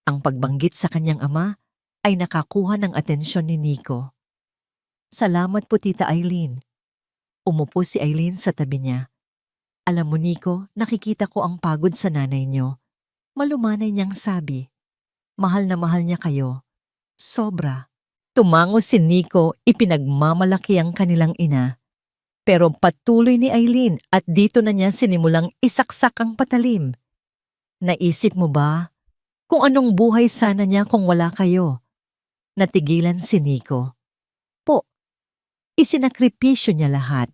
Ang pagbanggit sa kanyang ama ay nakakuha ng atensyon ni Nico. Salamat po, Tita Eileen. Umupo si Eileen sa tabi niya. Alam mo, Nico, nakikita ko ang pagod sa nanay niyo. Malumanay niyang sabi, mahal na mahal niya kayo. Sobra. Tumango si Nico, ipinagmamalaki ang kanilang ina. Pero patuloy ni Eileen at dito na niya sinimulang isaksak ang patalim. Naisip mo ba kung anong buhay sana niya kung wala kayo? Natigilan si Nico. Po, isinakripisyo niya lahat.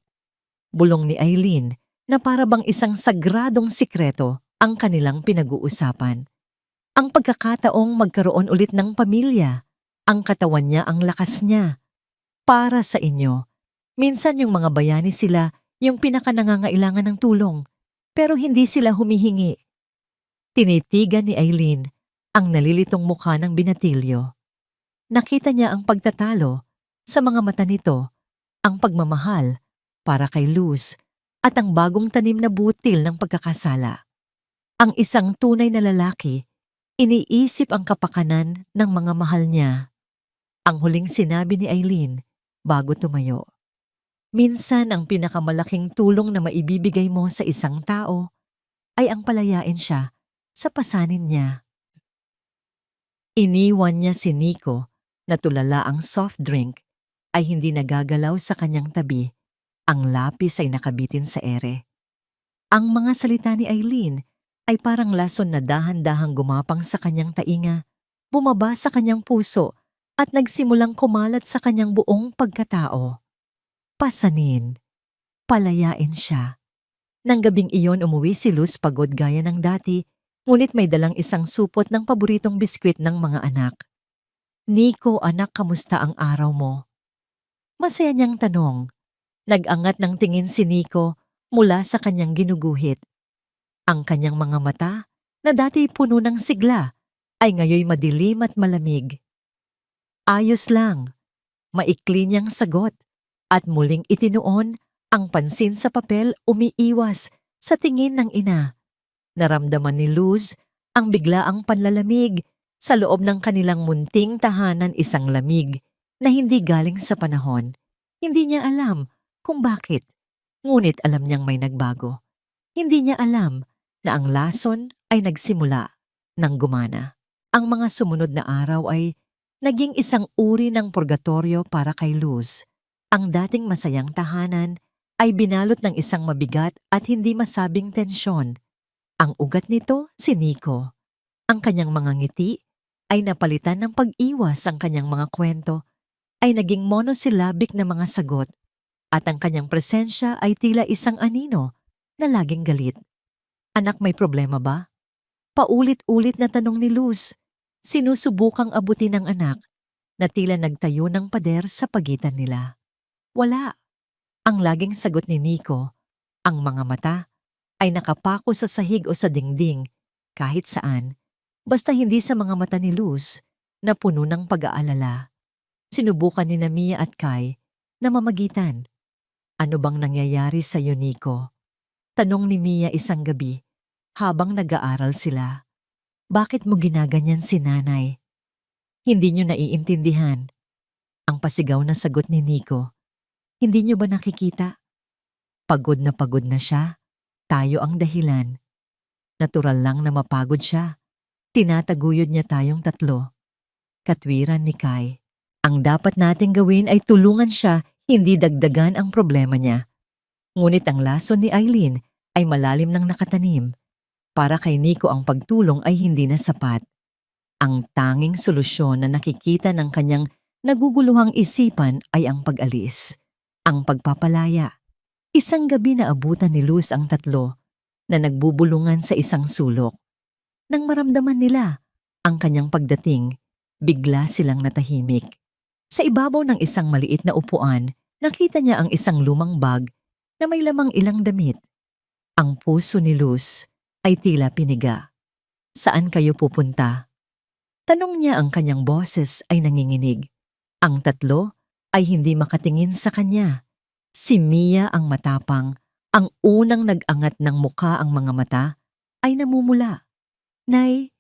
Bulong ni Eileen na para bang isang sagradong sikreto ang kanilang pinag-uusapan. Ang pagkakataong magkaroon ulit ng pamilya, ang katawan niya ang lakas niya. Para sa inyo, minsan yung mga bayani sila yung pinakanangangailangan ng tulong, pero hindi sila humihingi. Tinitigan ni Eileen ang nalilitong mukha ng binatilyo. Nakita niya ang pagtatalo sa mga mata nito, ang pagmamahal para kay Luz at ang bagong tanim na butil ng pagkakasala. Ang isang tunay na lalaki, iniisip ang kapakanan ng mga mahal niya. Ang huling sinabi ni Eileen bago tumayo. Minsan ang pinakamalaking tulong na maibibigay mo sa isang tao ay ang palayain siya sa pasanin niya. Iniwan niya si Nico na tulala ang soft drink ay hindi nagagalaw sa kanyang tabi. Ang lapis ay nakabitin sa ere. Ang mga salita ni Eileen ay parang lason na dahan-dahang gumapang sa kanyang tainga, bumaba sa kanyang puso at nagsimulang kumalat sa kanyang buong pagkatao. Pasanin, palayain siya. Nang gabing iyon umuwi si Luz pagod gaya ng dati, ngunit may dalang isang supot ng paboritong biskwit ng mga anak. Nico, anak, kamusta ang araw mo? Masaya niyang tanong. Nag-angat ng tingin si Nico mula sa kanyang ginuguhit. Ang kanyang mga mata, na dati puno ng sigla, ay ngayoy madilim at malamig. Ayos lang, maikli niyang sagot, at muling itinuon ang pansin sa papel umiiwas sa tingin ng ina. Naramdaman ni Luz ang biglaang panlalamig sa loob ng kanilang munting tahanan, isang lamig na hindi galing sa panahon. Hindi niya alam kung bakit, ngunit alam niyang may nagbago. Hindi niya alam na ang lason ay nagsimula ng gumana. Ang mga sumunod na araw ay naging isang uri ng purgatorio para kay Luz. Ang dating masayang tahanan ay binalot ng isang mabigat at hindi masabing tensyon. Ang ugat nito, si Nico. Ang kanyang mga ngiti ay napalitan ng pag-iwas, ang kanyang mga kwento ay naging monosyllabic na mga sagot, at ang kanyang presensya ay tila isang anino na laging galit. Anak, may problema ba? Paulit-ulit na tanong ni Luz. Sinusubukang abutin ng anak na tila nagtayo ng pader sa pagitan nila. Wala. Ang laging sagot ni Nico, ang mga mata ay nakapako sa sahig o sa dingding, kahit saan, basta hindi sa mga mata ni Luz na puno ng pag-aalala. Sinubukan ni Mia at Kai na mamagitan. Ano bang nangyayari sa iyo, Nico? Tanong ni Mia isang gabi habang nag-aaral sila. Bakit mo ginaganyan si nanay? Hindi niyo naiintindihan. Ang pasigaw na sagot ni Nico. Hindi niyo ba nakikita? Pagod na siya. Tayo ang dahilan. Natural lang na mapagod siya. Tinataguyod niya tayong tatlo. Katwiran ni Kai. Ang dapat nating gawin ay tulungan siya, hindi dagdagan ang problema niya. Ngunit ang lason ni Eileen ay malalim ng nakatanim. Para kay Nico ang pagtulong ay hindi na sapat. Ang tanging solusyon na nakikita ng kanyang naguguluhang isipan ay ang pag-alis. Ang pagpapalaya. Isang gabi na abutan ni Luz ang tatlo na nagbubulungan sa isang sulok. Nang maramdaman nila ang kanyang pagdating, bigla silang natahimik. Sa ibabaw ng isang maliit na upuan, nakita niya ang isang lumang bag na may lamang ilang damit. Ang puso ni Luz ay tila piniga. Saan kayo pupunta? Tanong niya, ang kanyang boses ay nanginginig. Ang tatlo ay hindi makatingin sa kanya. Si Mia ang matapang, ang unang nag-angat ng muka, ang mga mata ay namumula. Nay,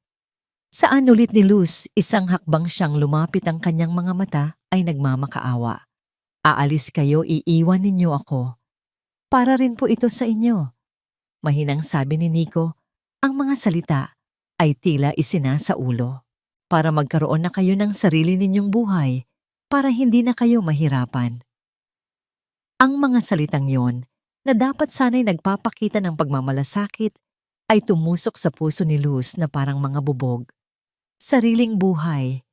saan ulit ni Luz? Isang hakbang siyang lumapit, ang kanyang mga mata ay nagmamakaawa. Aalis kayo, iiwan ninyo ako. Para rin po ito sa inyo. Mahinang sabi ni Nico, ang mga salita ay tila isinasaulo para magkaroon na kayo ng sarili ninyong buhay para hindi na kayo mahirapan. Ang mga salitang yon na dapat sana'y nagpapakita ng pagmamalasakit ay tumusok sa puso ni Luz na parang mga bubog. Sariling buhay.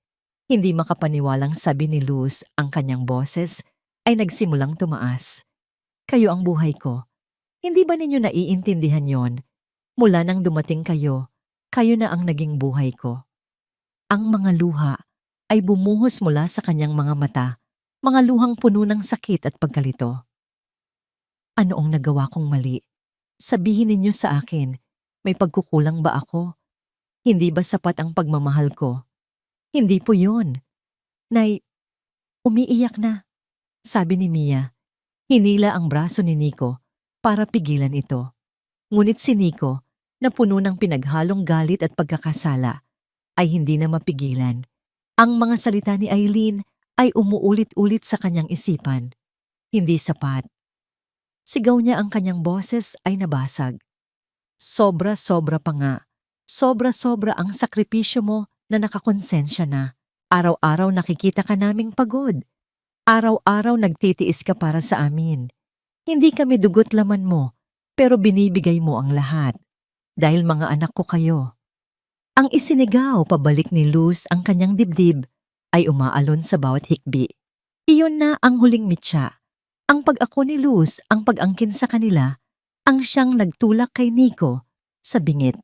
Hindi makapaniwalang sabi ni Luz ang kanyang boses ay nagsimulang tumaas. Kayo ang buhay ko. Hindi ba ninyo naiintindihan yon? Mula nang dumating kayo, kayo na ang naging buhay ko. Ang mga luha ay bumuhos mula sa kanyang mga mata, mga luhang puno ng sakit at pagkalito. Ano ang nagawa kong mali? Sabihin ninyo sa akin, may pagkukulang ba ako? Hindi ba sapat ang pagmamahal ko? Hindi po yun. Nay, umiiyak na. Sabi ni Mia, hinila ang braso ni Nico para pigilan ito. Ngunit si Nico, na puno ng pinaghalong galit at pagkakasala, ay hindi na mapigilan. Ang mga salita ni Eileen ay umuulit-ulit sa kanyang isipan. Hindi sapat. Sigaw niya ang kanyang boses ay nabasag. Sobra-sobra pa nga. Sobra-sobra ang sakripisyo mo na nakakonsensya na. Araw-araw nakikita ka naming pagod. Araw-araw nagtitiis ka para sa amin. Hindi kami dugot laman mo, pero binibigay mo ang lahat. Dahil mga anak ko kayo. Ang isinigaw pabalik ni Luz ang kanyang dibdib ay umaalon sa bawat hikbi. Iyon na ang huling mitya. Ang pag-ako ni Luz, ang pag-angkin sa kanila, ang siyang nagtulak kay Nico sa bingit.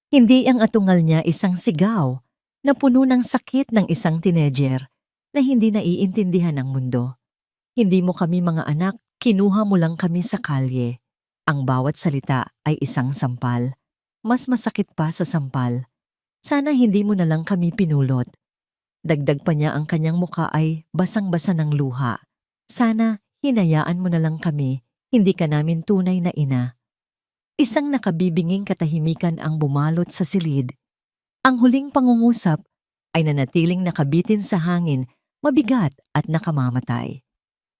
Hindi ang atungal niya isang sigaw na puno ng sakit ng isang teenager na hindi naiintindihan ng mundo. Hindi mo kami mga anak, kinuha mo lang kami sa kalye. Ang bawat salita ay isang sampal. Mas masakit pa sa sampal. Sana hindi mo na lang kami pinulot. Dagdag pa niya ang kanyang muka ay basang-basa ng luha. Sana hinayaan mo na lang kami, hindi ka namin tunay na ina. Isang nakabibinging katahimikan ang bumalot sa silid. Ang huling pangungusap ay nanatiling nakabitin sa hangin, mabigat at nakamamatay.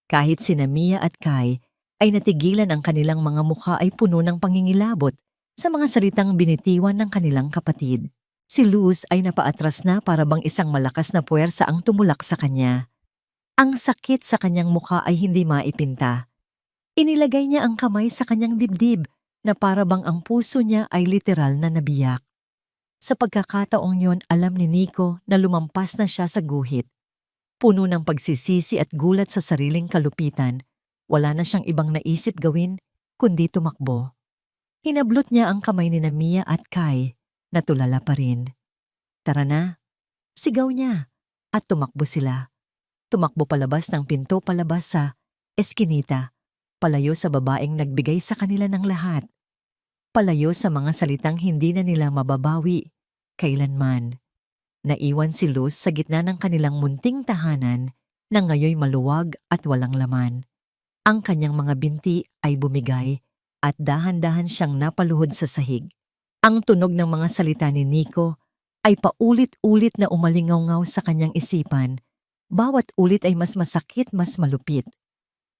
Kahit sina Mia at Kai ay natigilan ang kanilang mga mukha ay puno ng pangingilabot sa mga salitang binitiwan ng kanilang kapatid. Si Luz ay napaatras na para bang isang malakas na puwersa ang tumulak sa kanya. Ang sakit sa kanyang mukha ay hindi maipinta. Inilagay niya ang kamay sa kanyang dibdib na para bang ang puso niya ay literal na nabiyak. Sa pagkakataong yon, alam ni Nico na lumampas na siya sa guhit. Puno ng pagsisisi at gulat sa sariling kalupitan, wala na siyang ibang naisip gawin kundi tumakbo. Hinablot niya ang kamay ni Mia at Kai na tulala pa rin. Tara na, sigaw niya at tumakbo sila. Tumakbo palabas ng pinto palabas sa eskinita, palayo sa babaeng nagbigay sa kanila ng lahat. Palayo sa mga salitang hindi na nila mababawi kailanman. Naiwan si Luz sa gitna ng kanilang munting tahanan na ngayoy maluwag at walang laman. Ang kanyang mga binti ay bumigay at dahan-dahan siyang napaluhod sa sahig. Ang tunog ng mga salita ni Nico ay paulit-ulit na umalingaw-ngaw sa kanyang isipan. Bawat ulit ay mas masakit, mas malupit.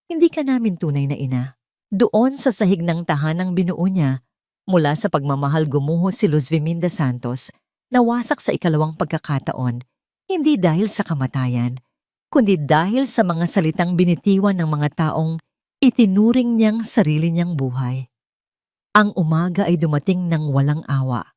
Hindi ka namin tunay na ina. Doon sa sahig ng tahanang binuo niya, mula sa pagmamahal gumuho si Luz Viminda Santos, nawasak sa ikalawang pagkakataon, hindi dahil sa kamatayan, kundi dahil sa mga salitang binitiwan ng mga taong itinuring niyang sarili niyang buhay. Ang umaga ay dumating ng walang awa.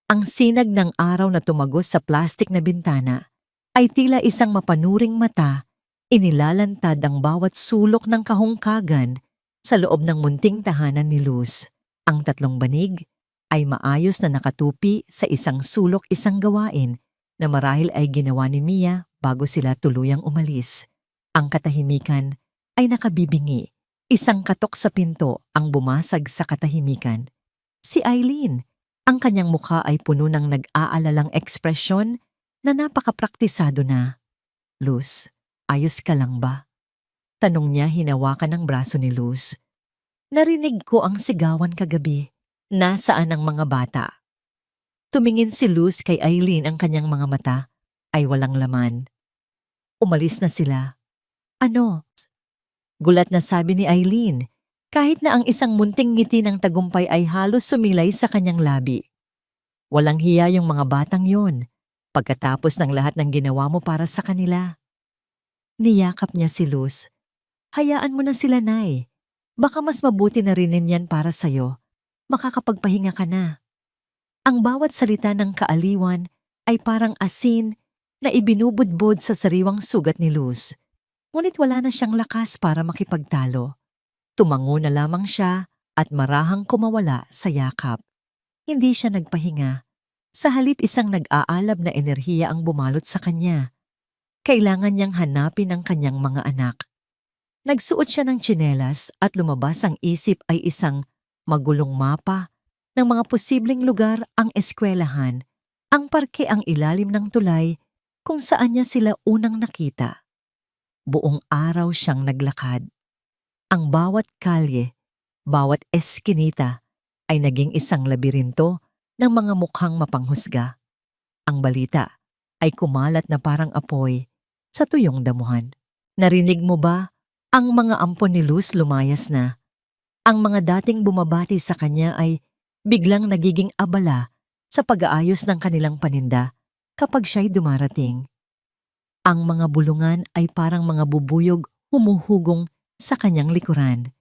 Ang sinag ng araw na tumagos sa plastik na bintana ay tila isang mapanuring mata, inilalantad ang bawat sulok ng kahungkagan sa loob ng munting tahanan ni Luz. Ang tatlong banig ay maayos na nakatupi sa isang sulok isang gawain na marahil ay ginawa ni Mia bago sila tuluyang umalis. Ang katahimikan ay nakabibingi. Isang katok sa pinto ang bumasag sa katahimikan. Si Eileen, ang kanyang mukha ay puno ng nag-aalalang ekspresyon na napakapraktisado na. Luz, ayos ka lang ba? Tanong niya hinawakan ng braso ni Luz. Narinig ko ang sigawan kagabi. Nasaan ang mga bata? Tumingin si Luz kay Eileen, ang kanyang mga mata ay walang laman. Umalis na sila. Ano? Gulat na sabi ni Eileen, kahit na ang isang munting ngiti ng tagumpay ay halos sumilay sa kanyang labi. Walang hiya yung mga batang yon. Pagkatapos ng lahat ng ginawa mo para sa kanila. Niyakap niya si Luz. Hayaan mo na sila, Nay. Baka mas mabuti na rin yan para sa'yo. Makakapagpahinga ka na. Ang bawat salita ng kaaliwan ay parang asin na ibinubudbod sa sariwang sugat ni Luz. Ngunit wala na siyang lakas para makipagtalo. Tumango na lamang siya at marahang kumawala sa yakap. Hindi siya nagpahinga. Sa halip isang nag-aalab na enerhiya ang bumalot sa kanya. Kailangan niyang hanapin ang kanyang mga anak. Nagsuot siya ng tsinelas at lumabas ang isip ay isang magulong mapa ng mga posibleng lugar ang eskwelahan, ang parke ang ilalim ng tulay kung saan niya sila unang nakita. Buong araw siyang naglakad. Ang bawat kalye, bawat eskinita ay naging isang labirinto ng mga mukhang mapanghusga. Ang balita ay kumalat na parang apoy sa tuyong damuhan. Narinig mo ba? Ang mga ampon ni Luz lumayas na. Ang mga dating bumabati sa kanya ay biglang nagiging abala sa pag-aayos ng kanilang paninda kapag siya'y dumarating. Ang mga bulungan ay parang mga bubuyog humuhugong sa kanyang likuran.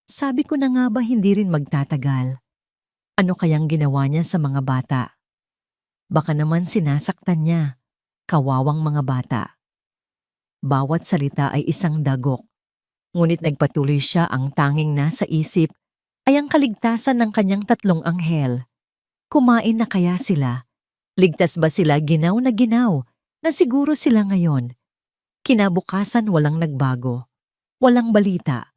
Sabi ko na nga ba hindi rin magtatagal? Ano kayang ginawa niya sa mga bata? Baka naman sinasaktan niya. Kawawang mga bata. Bawat salita ay isang dagok. Ngunit nagpatuloy siya, ang tanging nasa isip ay ang kaligtasan ng kanyang tatlong anghel. Kumain na kaya sila? Ligtas ba sila? Ginaw na siguro sila ngayon. Kinabukasan walang nagbago. Walang balita.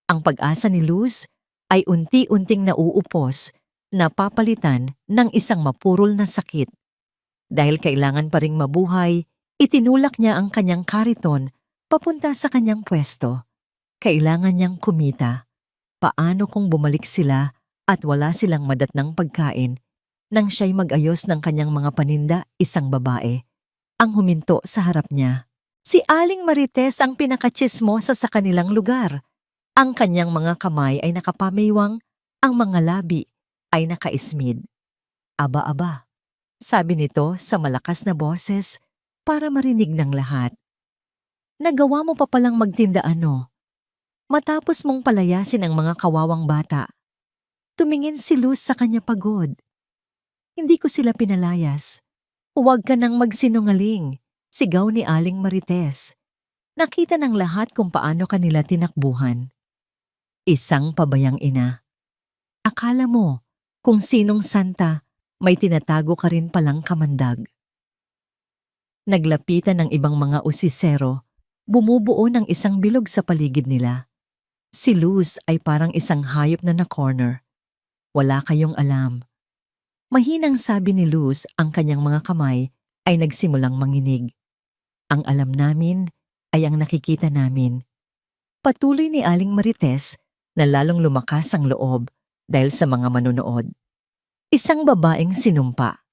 Ang pag-asa ni Luz ay unti-unting nauupos, napapalitan ng isang mapurol na sakit. Dahil kailangan pa ring mabuhay, itinulak niya ang kanyang kariton papunta sa kanyang pwesto. Kailangan niyang kumita. Paano kung bumalik sila at wala silang madatnang pagkain nang siya'y mag-ayos ng kanyang mga paninda? Isang babae ang huminto sa harap niya. Si Aling Marites ang pinakatsismosa sa kanilang lugar. Ang kanyang mga kamay ay nakapamaywang, ang mga labi ay nakaismid. Aba-aba, sabi nito sa malakas na boses para marinig ng lahat. Nagawa mo pa palang magtinda ano? Matapos mong palayasin ang mga kawawang bata. Tumingin si Luz sa kanya pagod. Hindi ko sila pinalayas. Huwag ka nang magsinungaling, sigaw ni Aling Marites. Nakita ng lahat kung paano kanila tinakbuhan. Isang pabayang ina. Akala mo, kung sinong santa, may tinatago ka rin palang kamandag. Naglapitan ng ibang mga usisero, bumubuo ng isang bilog sa paligid nila. Si Luz ay parang isang hayop na na-corner. Wala kayong alam. Mahinang sabi ni Luz, ang kanyang mga kamay ay nagsimulang manginig. Ang alam namin ay ang nakikita namin. Patuloy ni Aling Marites na lalong lumakas ang loob dahil sa mga manonood. Isang babaeng sinumpa.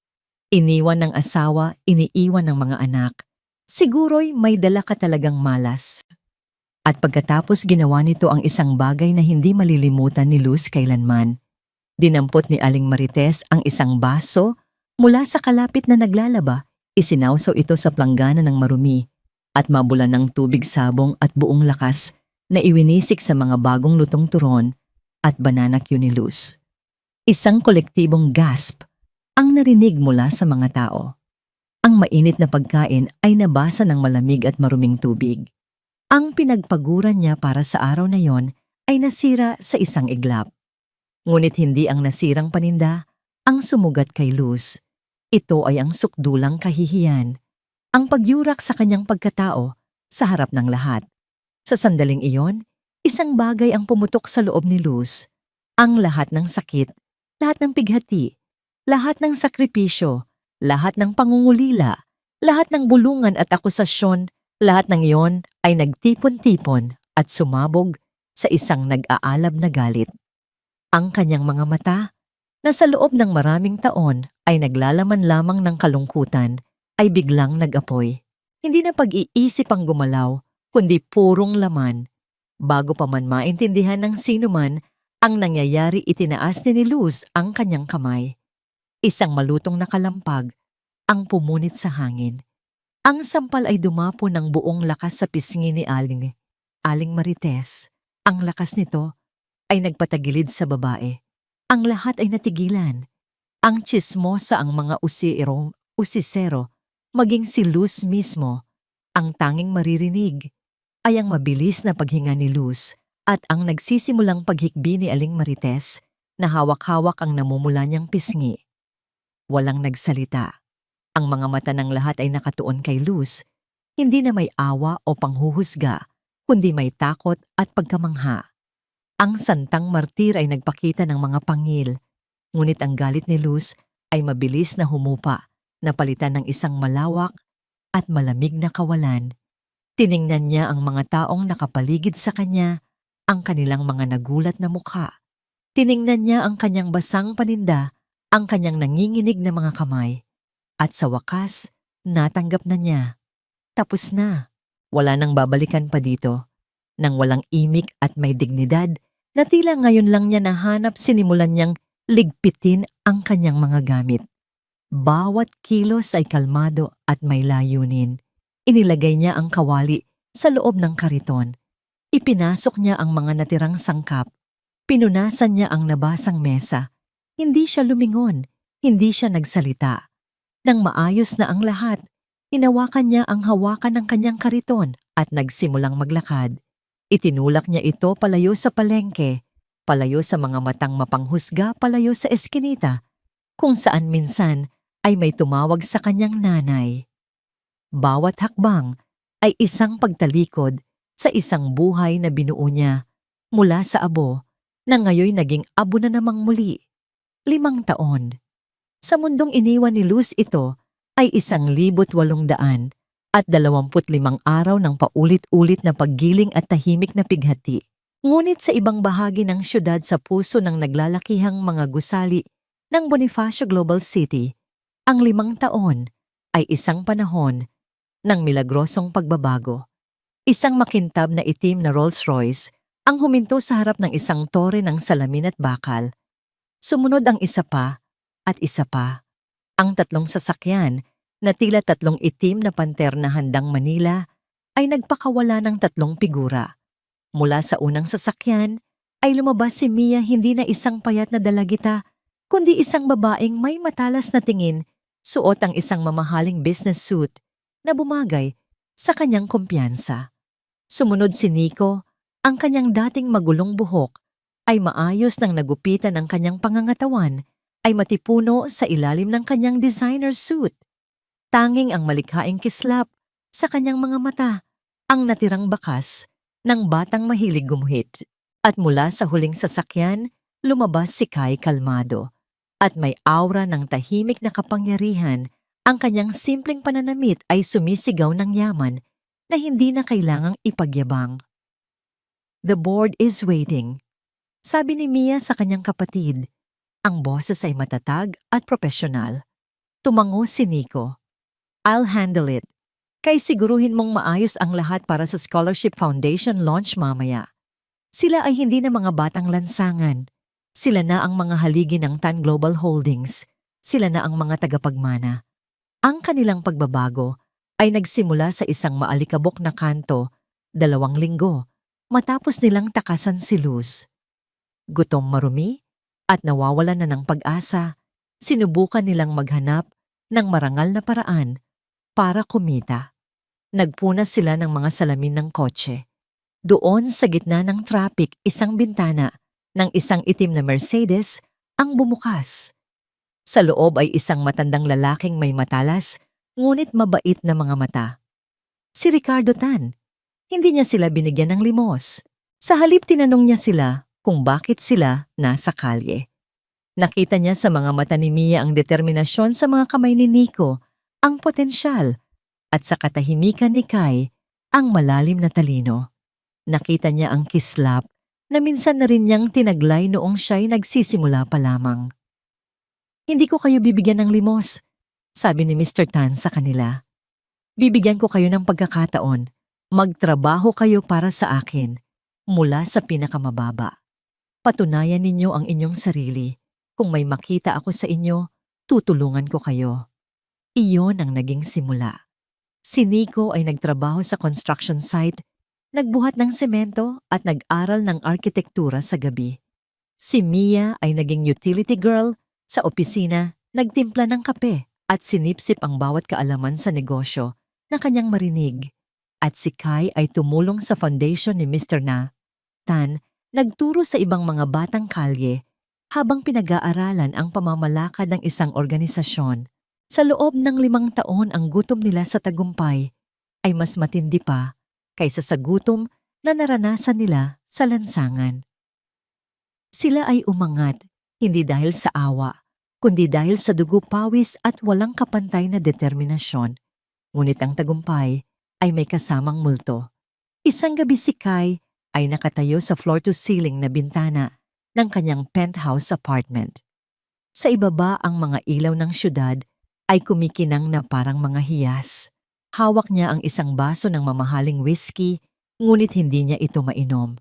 Iniwan ng asawa, iniiwan ng mga anak. Siguro'y may dala ka talagang malas. At pagkatapos ginawa nito ang isang bagay na hindi malilimutan ni Luz kailanman. Dinampot ni Aling Marites ang isang baso mula sa kalapit na naglalaba, isinawsaw ito sa planggana ng marumi at mabulan ng tubig sabong at buong lakas na iwinisik sa mga bagong lutong turon at banana cue ni Luz. Isang kolektibong gasp ang narinig mula sa mga tao. Ang mainit na pagkain ay nabasa ng malamig at maruming tubig. Ang pinagpaguran niya para sa araw na yon ay nasira sa isang iglap. Ngunit hindi ang nasirang paninda ang sumugat kay Luz. Ito ay ang sukdulang kahihiyan, ang pagyurak sa kanyang pagkatao sa harap ng lahat. Sa sandaling iyon, isang bagay ang pumutok sa loob ni Luz. Ang lahat ng sakit, lahat ng pighati, lahat ng sakripisyo, lahat ng pangungulila, lahat ng bulungan at akusasyon, lahat ng iyon ay nagtipon-tipon at sumabog sa isang nag-aalab na galit. Ang kanyang mga mata, na sa loob ng maraming taon ay naglalaman lamang ng kalungkutan, ay biglang nag-apoy. Hindi na pag-iisip ang gumalaw, kundi purong laman. Bago pa man maintindihan ng sino man ang nangyayari, itinaas ni Luz ang kanyang kamay. Isang malutong na kalampag ang pumunit sa hangin. Ang sampal ay dumapo ng buong lakas sa pisngi ni Aling Marites. Ang lakas nito ay nagpatagilid sa babae. Ang lahat ay natigilan. Ang tsismosa, ang mga usisero, maging si Luz mismo, ang tanging maririnig ay ang mabilis na paghinga ni Luz at ang nagsisimulang paghikbi ni Aling Marites na hawak-hawak ang namumula niyang pisngi. Walang nagsalita. Ang mga mata ng lahat ay nakatuon kay Luz, hindi na may awa o panghuhusga, kundi may takot at pagkamangha. Ang santang martir ay nagpakita ng mga pangil, ngunit ang galit ni Luz ay mabilis na humupa, napalitan ng isang malawak at malamig na kawalan. Tiningnan niya ang mga taong nakapaligid sa kanya, ang kanilang mga nagulat na mukha. Tiningnan niya ang kanyang basang paninda, ang kanyang nanginginig na mga kamay. At sa wakas, natanggap na niya. Tapos na. Wala nang babalikan pa dito. Nang walang imik at may dignidad, na tila ngayon lang niya nahanap, sinimulan niyang ligpitin ang kanyang mga gamit. Bawat kilos ay kalmado at may layunin. Inilagay niya ang kawali sa loob ng kariton. Ipinasok niya ang mga natirang sangkap. Pinunasan niya ang nabasang mesa. Hindi siya lumingon, hindi siya nagsalita. Nang maayos na ang lahat, hinawakan niya ang hawakan ng kanyang kariton at nagsimulang maglakad. Itinulak niya ito palayo sa palengke, palayo sa mga matang mapanghusga, palayo sa eskinita, kung saan minsan ay may tumawag sa kanyang nanay. Bawat hakbang ay isang pagtalikod sa isang buhay na binuo niya mula sa abo na ngayon naging abo na namang muli. 5 taon. Sa mundong iniwan ni Luz, ito ay 1,825 araw ng paulit-ulit na paggiling at tahimik na pighati. Ngunit sa ibang bahagi ng syudad, sa puso ng naglalakihang mga gusali ng Bonifacio Global City, ang 5 taon ay isang panahon ng milagrosong pagbabago. Isang makintab na itim na Rolls-Royce ang huminto sa harap ng isang tore ng salamin at bakal. Sumunod ang isa pa at isa pa. Ang 3 sasakyan na tila 3 itim na panter na handang Manila ay nagpakawala ng 3 figura. Mula sa unang sasakyan ay lumabas si Mia, hindi na isang payat na dalagita, kundi isang babaeng may matalas na tingin, suot ang isang mamahaling business suit na bumagay sa kanyang kumpiyansa. Sumunod si Nico, ang kanyang dating magulong buhok ay maayos nang nagupitan ng kanyang pangangatawan, ay matipuno sa ilalim ng kanyang designer suit. Tanging ang malikhaing kislap sa kanyang mga mata ang natirang bakas ng batang mahilig gumuhit. At mula sa huling sasakyan, lumabas si Kai kalmado at may aura ng tahimik na kapangyarihan. Ang kanyang simpleng pananamit ay sumisigaw ng yaman na hindi na kailangang ipagyabang. "The board is waiting," sabi ni Mia sa kanyang kapatid. Ang boses ay matatag at propesyonal. Tumango si Nico. "I'll handle it. Kay siguruhin mong maayos ang lahat para sa Scholarship Foundation launch mamaya." Sila ay hindi na mga batang lansangan. Sila na ang mga haligi ng Tan Global Holdings. Sila na ang mga tagapagmana. Ang kanilang pagbabago ay nagsimula sa isang maalikabok na kanto 2 linggo matapos nilang takasan si Luz. Gutom, marumi at nawawalan na ng pag-asa, sinubukan nilang maghanap ng marangal na paraan para kumita. Nagpunas sila ng mga salamin ng kotse. Doon sa gitna ng traffic, isang bintana ng isang itim na Mercedes ang bumukas. Sa loob ay isang matandang lalaking may matalas, ngunit mabait na mga mata. Si Ricardo Tan. Hindi niya sila binigyan ng limos. Sa halip, tinanong niya sila kung bakit sila nasa kalye. Nakita niya sa mga mata ni Mia ang determinasyon, sa mga kamay ni Nico ang potensyal, at sa katahimikan ni Kai ang malalim na talino. Nakita niya ang kislap na minsan na rin niyang tinaglay noong siya'y nagsisimula pa lamang. "Hindi ko kayo bibigyan ng limos," sabi ni Mr. Tan sa kanila. "Bibigyan ko kayo ng pagkakataon. Magtrabaho kayo para sa akin, mula sa pinakamababa. Patunayan ninyo ang inyong sarili. Kung may makita ako sa inyo, tutulungan ko kayo. Iyon ang naging simula. Si Nico ay nagtrabaho sa construction site, nagbuhat ng semento at nag-aral ng arkitektura sa gabi. Si Mia ay naging utility girl sa opisina, nagtimpla ng kape at sinipsip ang bawat kaalaman sa negosyo na kanyang marinig. At si Kai ay tumulong sa foundation ni Mr. Na. Tan, nagturo sa ibang mga batang kalye habang pinag-aaralan ang pamamalakad ng isang organisasyon. Sa loob ng 5 taon ang gutom nila sa tagumpay ay mas matindi pa kaysa sa gutom na naranasan nila sa lansangan. Sila ay umangat, hindi dahil sa awa, kundi dahil sa dugo pawis at walang kapantay na determinasyon. Ngunit ang tagumpay ay may kasamang multo. Isang gabi si Kai ay nakatayo sa floor-to-ceiling na bintana ng kanyang penthouse apartment. Sa ibaba ang mga ilaw ng syudad ay kumikinang na parang mga hiyas. Hawak niya ang isang baso ng mamahaling whiskey, ngunit hindi niya ito mainom.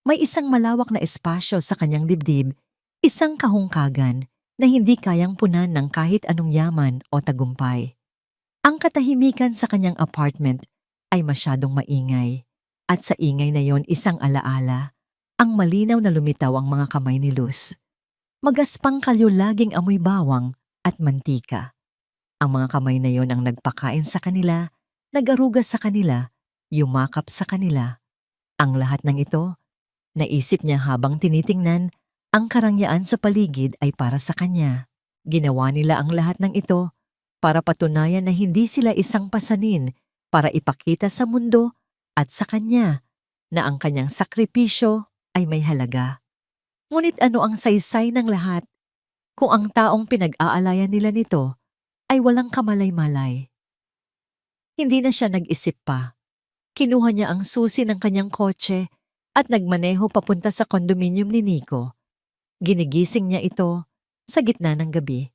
May isang malawak na espasyo sa kanyang dibdib, isang kahungkagan na hindi kayang punan ng kahit anong yaman o tagumpay. Ang katahimikan sa kanyang apartment ay masyadong maingay, at sa ingay na yon isang alaala, ang malinaw na lumitaw ang mga kamay ni Luz. Magaspang kalyo laging amoy bawang at mantika. Ang mga kamay na yon ang nagpakain sa kanila, nag-aruga sa kanila, yumakap sa kanila. Ang lahat ng ito, naisip niya habang tinitingnan, ang karangyaan sa paligid ay para sa kanya. Ginawa nila ang lahat ng ito para patunayan na hindi sila isang pasanin, para ipakita sa mundo at sa kanya na ang kanyang sakripisyo ay may halaga. Ngunit ano ang saysay ng lahat kung ang taong pinag-aalayan nila nito ay walang kamalay-malay? Hindi na siya nag-isip pa. Kinuha niya ang susi ng kanyang kotse at nagmaneho papunta sa kondominium ni Nico. Ginigising niya ito sa gitna ng gabi.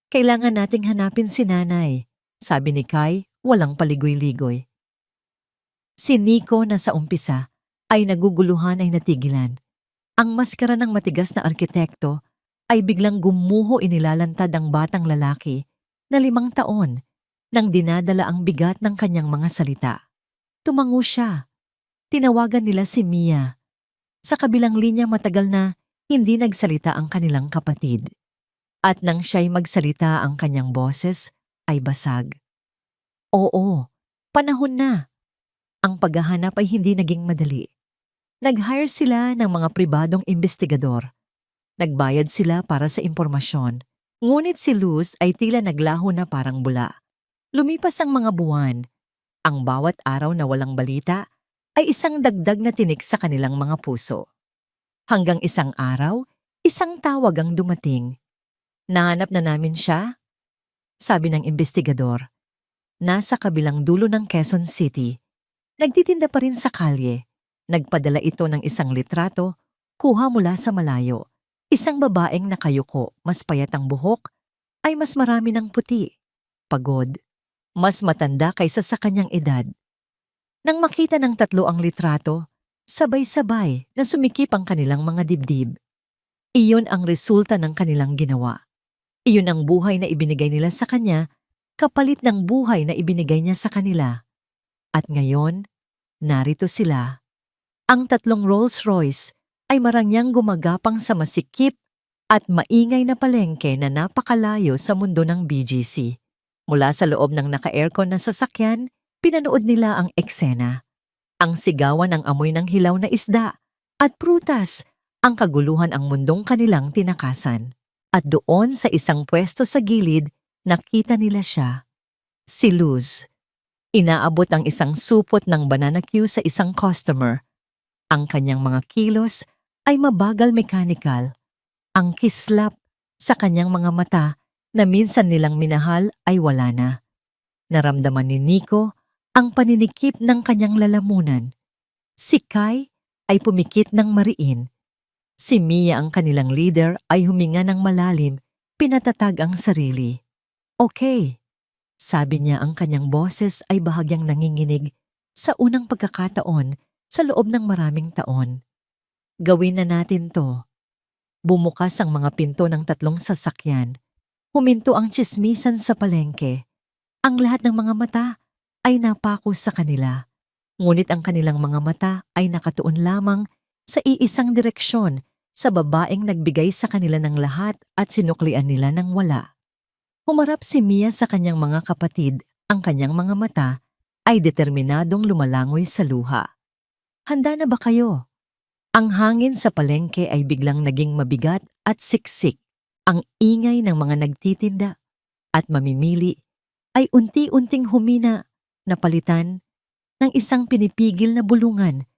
Kailangan nating hanapin si nanay, sabi ni Kai, walang paligoy-ligoy. Si Nico na sa umpisa ay naguguluhan ay natigilan. Ang maskara ng matigas na arkitekto ay biglang gumuho inilalantad ang batang lalaki na 5 taon nang dinadala ang bigat ng kanyang mga salita. Tumango siya. Tinawagan nila si Mia. Sa kabilang linya matagal na hindi nagsalita ang kanilang kapatid. At nang siya'y magsalita ang kanyang boses ay basag. Oo, panahon na. Ang paghahanap ay hindi naging madali. Nag-hire sila ng mga pribadong investigador. Nagbayad sila para sa impormasyon. Ngunit si Luz ay tila naglaho na parang bula. Lumipas ang mga buwan. Ang bawat araw na walang balita ay isang dagdag na tinik sa kanilang mga puso. Hanggang isang araw, isang tawag ang dumating. Nahanap na namin siya, sabi ng investigador. Nasa kabilang dulo ng Quezon City. Nagtitinda pa rin sa kalye. Nagpadala ito ng isang litrato, kuha mula sa malayo. Isang babaeng nakayuko, mas payat ang buhok, ay mas marami ng puti. Pagod, mas matanda kaysa sa kanyang edad. Nang makita ng 3 ang litrato, sabay-sabay na sumikip ang kanilang mga dibdib. Iyon ang resulta ng kanilang ginawa. Iyon ang buhay na ibinigay nila sa kanya, kapalit ng buhay na ibinigay niya sa kanila. At ngayon, narito sila. Ang 3 Rolls-Royce ay marangyang gumagapang sa masikip at maingay na palengke na napakalayo sa mundo ng BGC. Mula sa loob ng naka-aircon na sasakyan, pinanood nila ang eksena. Ang sigawan ng amoy ng hilaw na isda at prutas, ang kaguluhan ang mundong kanilang tinakasan. At doon sa isang pwesto sa gilid, nakita nila siya. Si Luz. Inaabot ang isang supot ng banana Q sa isang customer. Ang kanyang mga kilos ay mabagal mechanical. Ang kislap sa kanyang mga mata na minsan nilang minahal ay wala na. Naramdaman ni Nico ang paninikip ng kanyang lalamunan. Si Kai ay pumikit ng mariin. Si Mia ang kanilang leader ay huminga ng malalim, pinatatag ang sarili. Okay, sabi niya, ang kanyang boses ay bahagyang nanginginig sa unang pagkakataon sa loob ng maraming taon. Gawin na natin to. Bumukas ang mga pinto ng 3 sasakyan. Huminto ang tsismisan sa palengke. Ang lahat ng mga mata ay napako sa kanila. Ngunit ang kanilang mga mata ay nakatuon lamang sa iisang direksyon, sa babaeng nagbigay sa kanila ng lahat at sinuklian nila ng wala. Humarap si Mia sa kanyang mga kapatid. Ang kanyang mga mata ay determinadong lumalangoy sa luha. Handa na ba kayo? Ang hangin sa palengke ay biglang naging mabigat at siksik. Ang ingay ng mga nagtitinda at mamimili ay unti-unting humina, napalitan ng isang pinipigil na bulungan,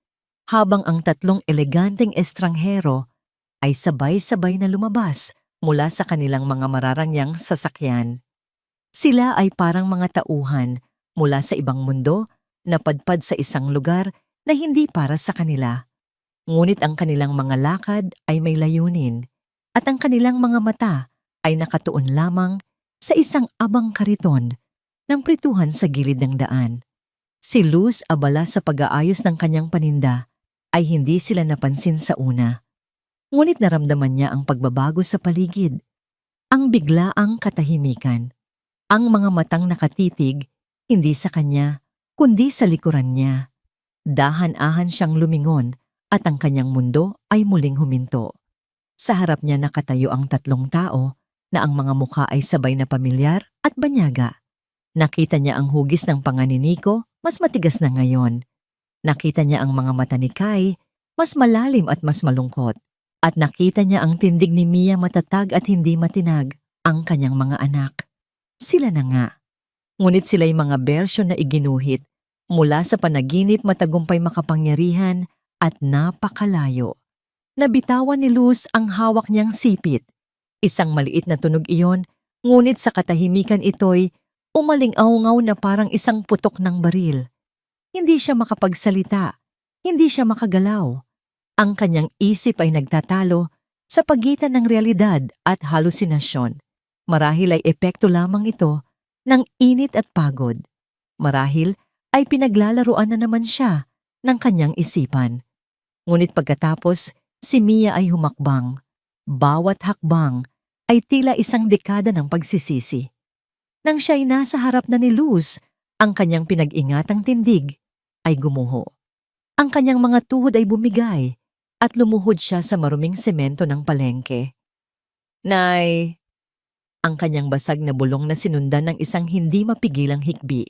habang ang tatlong eleganteng estranghero ay sabay-sabay na lumabas mula sa kanilang mga mararangyang sasakyan. Sila ay parang mga tauhan mula sa ibang mundo na padpad sa isang lugar na hindi para sa kanila. Ngunit ang kanilang mga lakad ay may layunin at ang kanilang mga mata ay nakatuon lamang sa isang abang kariton ng prituhan sa gilid ng daan. Si Luz, abala sa pag-aayos ng kanyang paninda, ay hindi sila napansin sa una. Ngunit naramdaman niya ang pagbabago sa paligid, ang biglaang katahimikan. Ang mga matang nakatitig, hindi sa kanya, kundi sa likuran niya. Dahan-ahan siyang lumingon at ang kanyang mundo ay muling huminto. Sa harap niya nakatayo ang tatlong tao na ang mga mukha ay sabay na pamilyar at banyaga. Nakita niya ang hugis ng panga ni Nico, mas matigas na ngayon. Nakita niya ang mga mata ni Kai, mas malalim at mas malungkot. At nakita niya ang tindig ni Mia, matatag at hindi matinag, ang kanyang mga anak. Sila na nga. Ngunit sila'y mga bersyon na iginuhit mula sa panaginip, matagumpay, makapangyarihan at napakalayo. Nabitawan ni Luz ang hawak niyang sipit. Isang maliit na tunog iyon, ngunit sa katahimikan ito'y umaling-aungaw na parang isang putok ng baril. Hindi siya makapagsalita, hindi siya makagalaw. Ang kanyang isip ay nagtatalo sa pagitan ng realidad at halusinasyon. Marahil ay epekto lamang ito ng init at pagod. Marahil ay pinaglalaruan na naman siya ng kanyang isipan. Ngunit pagkatapos, si Mia ay humakbang. Bawat hakbang ay tila isang dekada ng pagsisisi. Nang siya'y nasa harap na ni Luz, ang kanyang pinag-ingatang tindig ay gumuho. Ang kanyang mga tuhod ay bumigay at lumuhod siya sa maruming semento ng palengke. Nay! Ang kanyang basag na bulong na sinundan ng isang hindi mapigilang hikbi.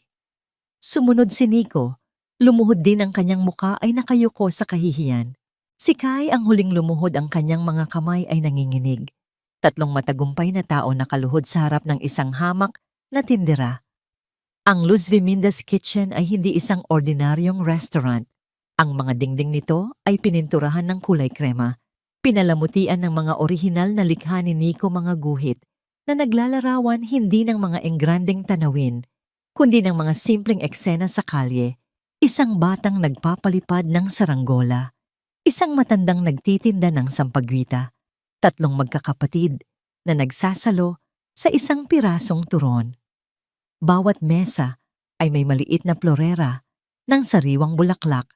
Sumunod si Nico. Lumuhod din ang kanyang muka ay nakayuko sa kahihiyan. Si Kai, ang huling lumuhod, ang kanyang mga kamay ay nanginginig. Tatlong matagumpay na tao nakaluhod sa harap ng isang hamak na tindera. Ang Luz Viminda's Kitchen ay hindi isang ordinaryong restaurant. Ang mga dingding nito ay pininturahan ng kulay krema. Pinalamutian ng mga orihinal na likha ni Nico, mga guhit na naglalarawan hindi ng mga engrandeng tanawin, kundi ng mga simpleng eksena sa kalye. Isang batang nagpapalipad ng saranggola. Isang matandang nagtitinda ng sampagwita. Tatlong magkakapatid na nagsasalo sa isang pirasong turon. Bawat mesa ay may maliit na florera ng sariwang bulaklak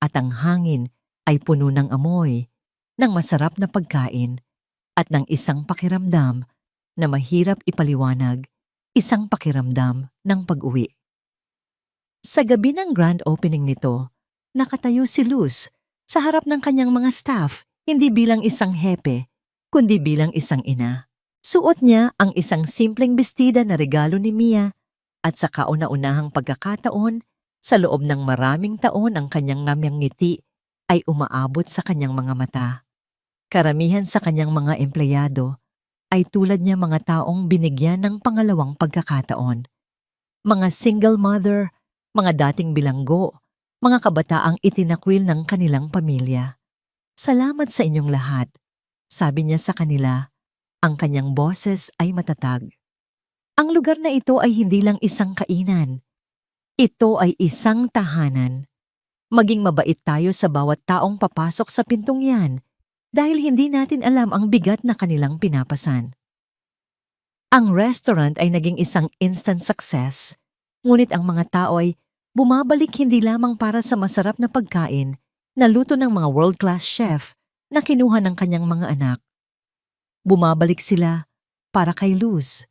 at ang hangin ay puno ng amoy ng masarap na pagkain at ng isang pakiramdam na mahirap ipaliwanag, isang pakiramdam ng pag-uwi. Sa gabi ng grand opening nito, nakatayo si Luz sa harap ng kanyang mga staff, hindi bilang isang hepe, kundi bilang isang ina. Suot niya ang isang simpleng bestida na regalo ni Mia at sa kauna-unahang pagkakataon, sa loob ng maraming taon, ang kanyang ngamyang ngiti ay umaabot sa kanyang mga mata. Karamihan sa kanyang mga empleyado ay tulad niya, mga taong binigyan ng pangalawang pagkakataon. Mga single mother, mga dating bilanggo, mga kabataang itinakwil ng kanilang pamilya. Salamat sa inyong lahat, sabi niya sa kanila. Ang kanyang boses ay matatag. Ang lugar na ito ay hindi lang isang kainan. Ito ay isang tahanan. Maging mabait tayo sa bawat taong papasok sa pintong yan dahil hindi natin alam ang bigat na kanilang pinapasan. Ang restaurant ay naging isang instant success, ngunit ang mga tao ay bumabalik hindi lamang para sa masarap na pagkain na luto ng mga world-class chef na kinuha ng kanyang mga anak. Bumabalik sila para kay Luz,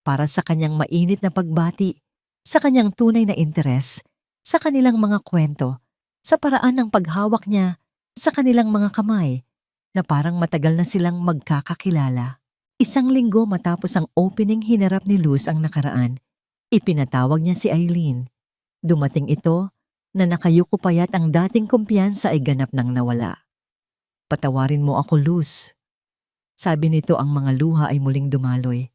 para sa kanyang mainit na pagbati, sa kanyang tunay na interes, sa kanilang mga kwento, sa paraan ng paghawak niya sa kanilang mga kamay na parang matagal na silang magkakakilala. Isang linggo matapos ang opening, hinarap ni Luz ang nakaraan. Ipinatawag niya si Eileen. Dumating ito na nakayuko payat ang dating kumpiyansa ay ganap nang nawala. "Patawarin mo ako, Luz." Sabi nito, ang mga luha ay muling dumaloy.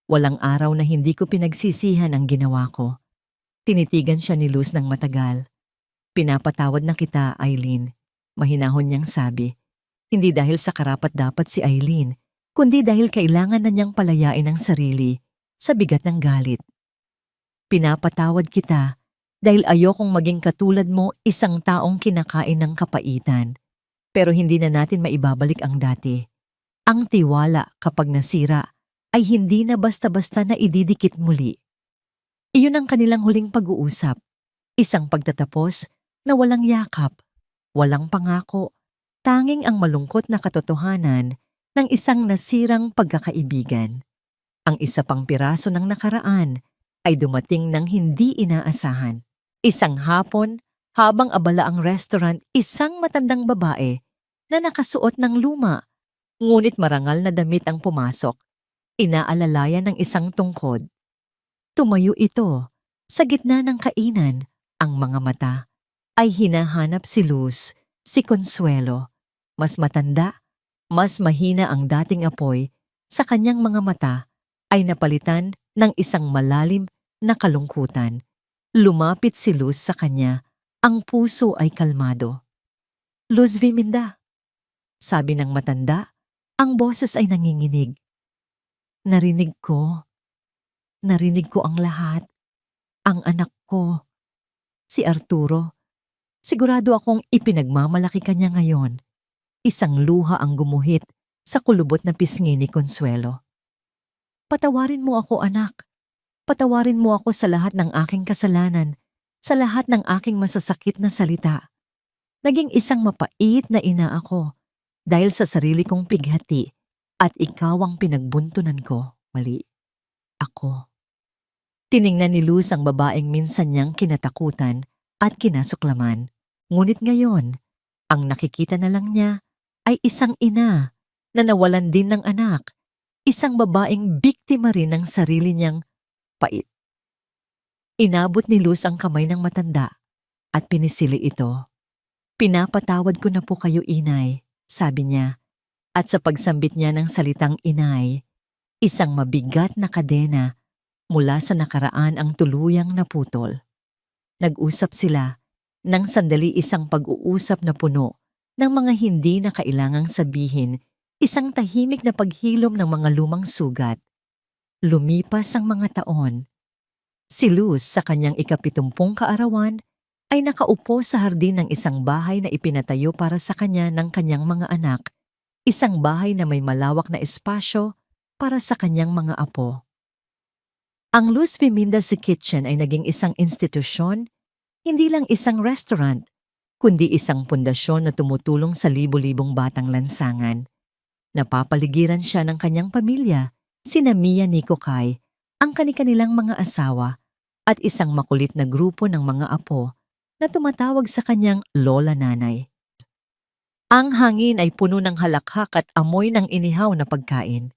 Walang araw na hindi ko pinagsisihan ang ginawa ko. Tinitigan siya ni Luz ng matagal. "Pinapatawad na kita, Eileen." Mahinahon niyang sabi. Hindi dahil sa karapat-dapat si Eileen, kundi dahil kailangan na niyang palayain ang sarili sa bigat ng galit. "Pinapatawad kita dahil ayokong maging katulad mo, isang taong kinakain ng kapaitan. Pero hindi na natin maibabalik ang dati. Ang tiwala kapag nasira ay hindi na basta-basta na ididikit muli." Iyon ang kanilang huling pag-uusap. Isang pagtatapos na walang yakap, walang pangako, tanging ang malungkot na katotohanan ng isang nasirang pagkakaibigan. Ang isa pang piraso ng nakaraan ay dumating ng hindi inaasahan. Isang hapon, habang abala ang restaurant, isang matandang babae na nakasuot ng luma, ngunit marangal na damit ang pumasok. Inaalalayan ng isang tungkod. Tumayo ito sa gitna ng kainan. Ang mga mata ay hinahanap si Luz, si Consuelo. Mas matanda, mas mahina ang dating apoy sa kanyang mga mata ay napalitan ng isang malalim na kalungkutan. Lumapit si Luz sa kanya, ang puso ay kalmado. "Luz Viminda," sabi ng matanda, ang boses ay nanginginig. Narinig ko ang lahat. Ang anak ko, si Arturo. Sigurado akong ipinagmamalaki ka niya ngayon." Isang luha ang gumuhit sa kulubot na pisngi ni Consuelo. "Patawarin mo ako, anak. Patawarin mo ako sa lahat ng aking kasalanan, sa lahat ng aking masasakit na salita. Naging isang mapait na ina ako dahil sa sarili kong pighati at ikaw ang pinagbuntunan ko. Mali. Ako." Tiningnan ni Luz ang babaeng minsan niyang kinatakutan at kinasuklaman. Ngunit ngayon, ang nakikita na lang niya ay isang ina na nawalan din ng anak, isang babaeng biktima rin ng sarili niyang pait. Inabot ni Luz ang kamay ng matanda at pinisili ito. "Pinapatawad ko na po kayo, inay," sabi niya, at sa pagsambit niya ng salitang inay, isang mabigat na kadena mula sa nakaraan ang tuluyang naputol. Nag-usap sila ng sandali, isang pag-uusap na puno ng mga hindi na kailangang sabihin, isang tahimik na paghilom ng mga lumang sugat. Lumipas ang mga taon. Si Luz sa kanyang ika-70 kaarawan ay nakaupo sa hardin ng isang bahay na ipinatayo para sa kanya ng kanyang mga anak, isang bahay na may malawak na espasyo para sa kanyang mga apo. Ang Luz Viminda Kitchen ay naging isang institusyon, hindi lang isang restaurant, kundi isang pundasyon na tumutulong sa libo-libong batang lansangan. Napapaligiran siya ng kanyang pamilya, sina Mia Nikokay, ang kanilang mga asawa, at isang makulit na grupo ng mga apo na tumatawag sa kanyang lola-nanay. Ang hangin ay puno ng halakhak at amoy ng inihaw na pagkain.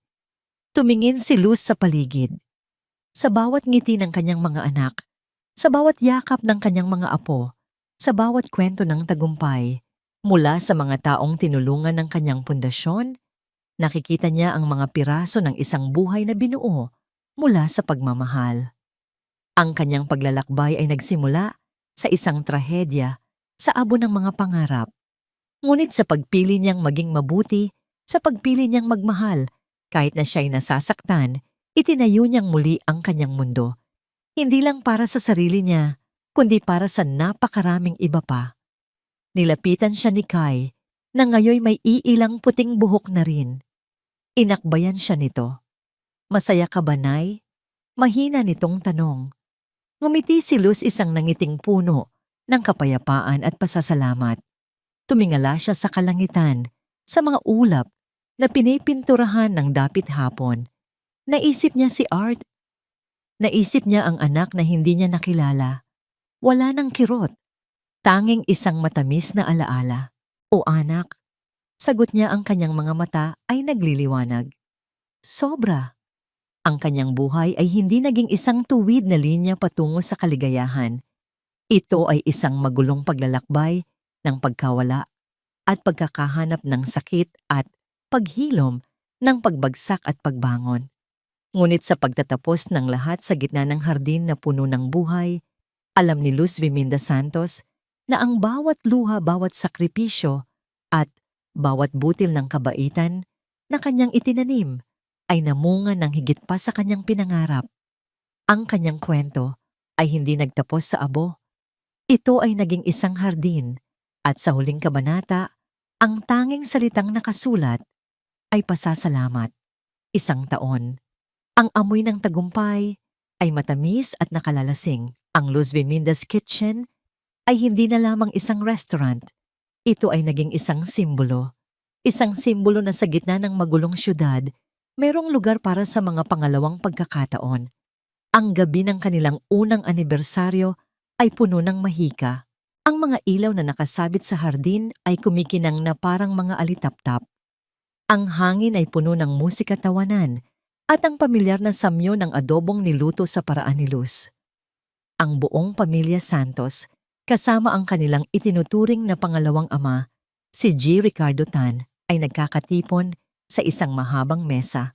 Tumingin si Luz sa paligid. Sa bawat ngiti ng kanyang mga anak, sa bawat yakap ng kanyang mga apo, sa bawat kwento ng tagumpay, mula sa mga taong tinulungan ng kanyang pundasyon, nakikita niya ang mga piraso ng isang buhay na binuo mula sa pagmamahal. Ang kanyang paglalakbay ay nagsimula sa isang trahedya, sa abo ng mga pangarap. Ngunit sa pagpili niyang maging mabuti, sa pagpili niyang magmahal, kahit na siya'y nasasaktan, itinayo niyang muli ang kanyang mundo. Hindi lang para sa sarili niya, kundi para sa napakaraming iba pa. Nilapitan siya ni Kai, na ngayon may iilang puting buhok na rin. Inakbayan siya nito. "Masaya ka ba, Nay?" Mahina nitong tanong. Ngumiti si Luz, isang nangiting puno ng kapayapaan at pasasalamat. Tumingala siya sa kalangitan, sa mga ulap na pinipinturahan ng dapit hapon. Naisip niya si Art. Naisip niya ang anak na hindi niya nakilala. Wala ng kirot. Tanging isang matamis na alaala. O anak, sagot niya, ang kanyang mga mata ay nagliliwanag. Sobra. Ang kanyang buhay ay hindi naging isang tuwid na linya patungo sa kaligayahan. Ito ay isang magulong paglalakbay ng pagkawala at pagkakahanap ng sakit at paghilom ng pagbagsak at pagbangon. Ngunit sa pagtatapos ng lahat sa gitna ng hardin na puno ng buhay, alam ni Luz Viminda Santos na ang bawat luha, bawat sakripisyo at bawat butil ng kabaitan na kanyang itinanim ay namunga ng higit pa sa kanyang pinangarap. Ang kanyang kwento ay hindi nagtapos sa abo. Ito ay naging isang hardin at sa huling kabanata, ang tanging salitang nakasulat ay pasasalamat. Isang taon. Ang amoy ng tagumpay ay matamis at nakalalasing. Ang Luz Viminda's Kitchen ay hindi na lamang isang restaurant. Ito ay naging isang simbolo. Isang simbolo na sa gitna ng magulong syudad, mayroong lugar para sa mga pangalawang pagkakataon. Ang gabi ng kanilang unang anibersaryo ay puno ng mahika. Ang mga ilaw na nakasabit sa hardin ay kumikinang na parang mga alitaptap. Ang hangin ay puno ng musika, tawanan, at ang pamilyar na samyo ng adobong niluto sa paraan ni Luz. Ang buong pamilya Santos, kasama ang kanilang itinuturing na pangalawang ama, si G. Ricardo Tan, ay nagkakatipon sa isang mahabang mesa.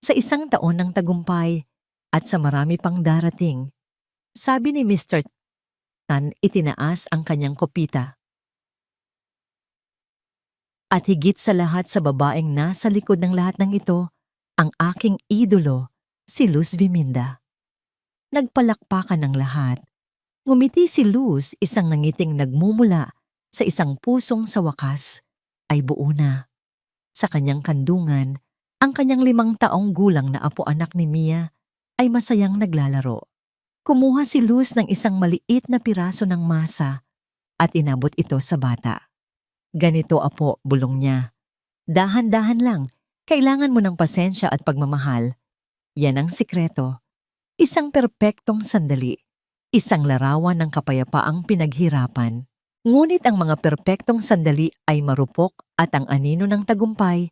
Sa isang taon ng tagumpay at sa marami pang darating, sabi ni Mr. Tan, itinaas ang kanyang kopita. At higit sa lahat, sa babaeng nasa likod ng lahat ng ito, ang aking idolo, si Luz Viminda. Nagpalakpakan ng lahat. Ngumiti si Luz, isang nangiting nagmumula sa isang pusong sa wakas ay buo na. Sa kanyang kandungan, ang kanyang 5 taong gulang na apo-anak ni Mia ay masayang naglalaro. Kumuha si Luz ng isang maliit na piraso ng masa at inabot ito sa bata. Ganito, apo, bulong niya. Dahan-dahan lang, kailangan mo ng pasensya at pagmamahal. Yan ang sikreto. Isang perpektong sandali. Isang larawan ng kapayapaang pinaghirapan. Ngunit ang mga perpektong sandali ay marupok at ang anino ng tagumpay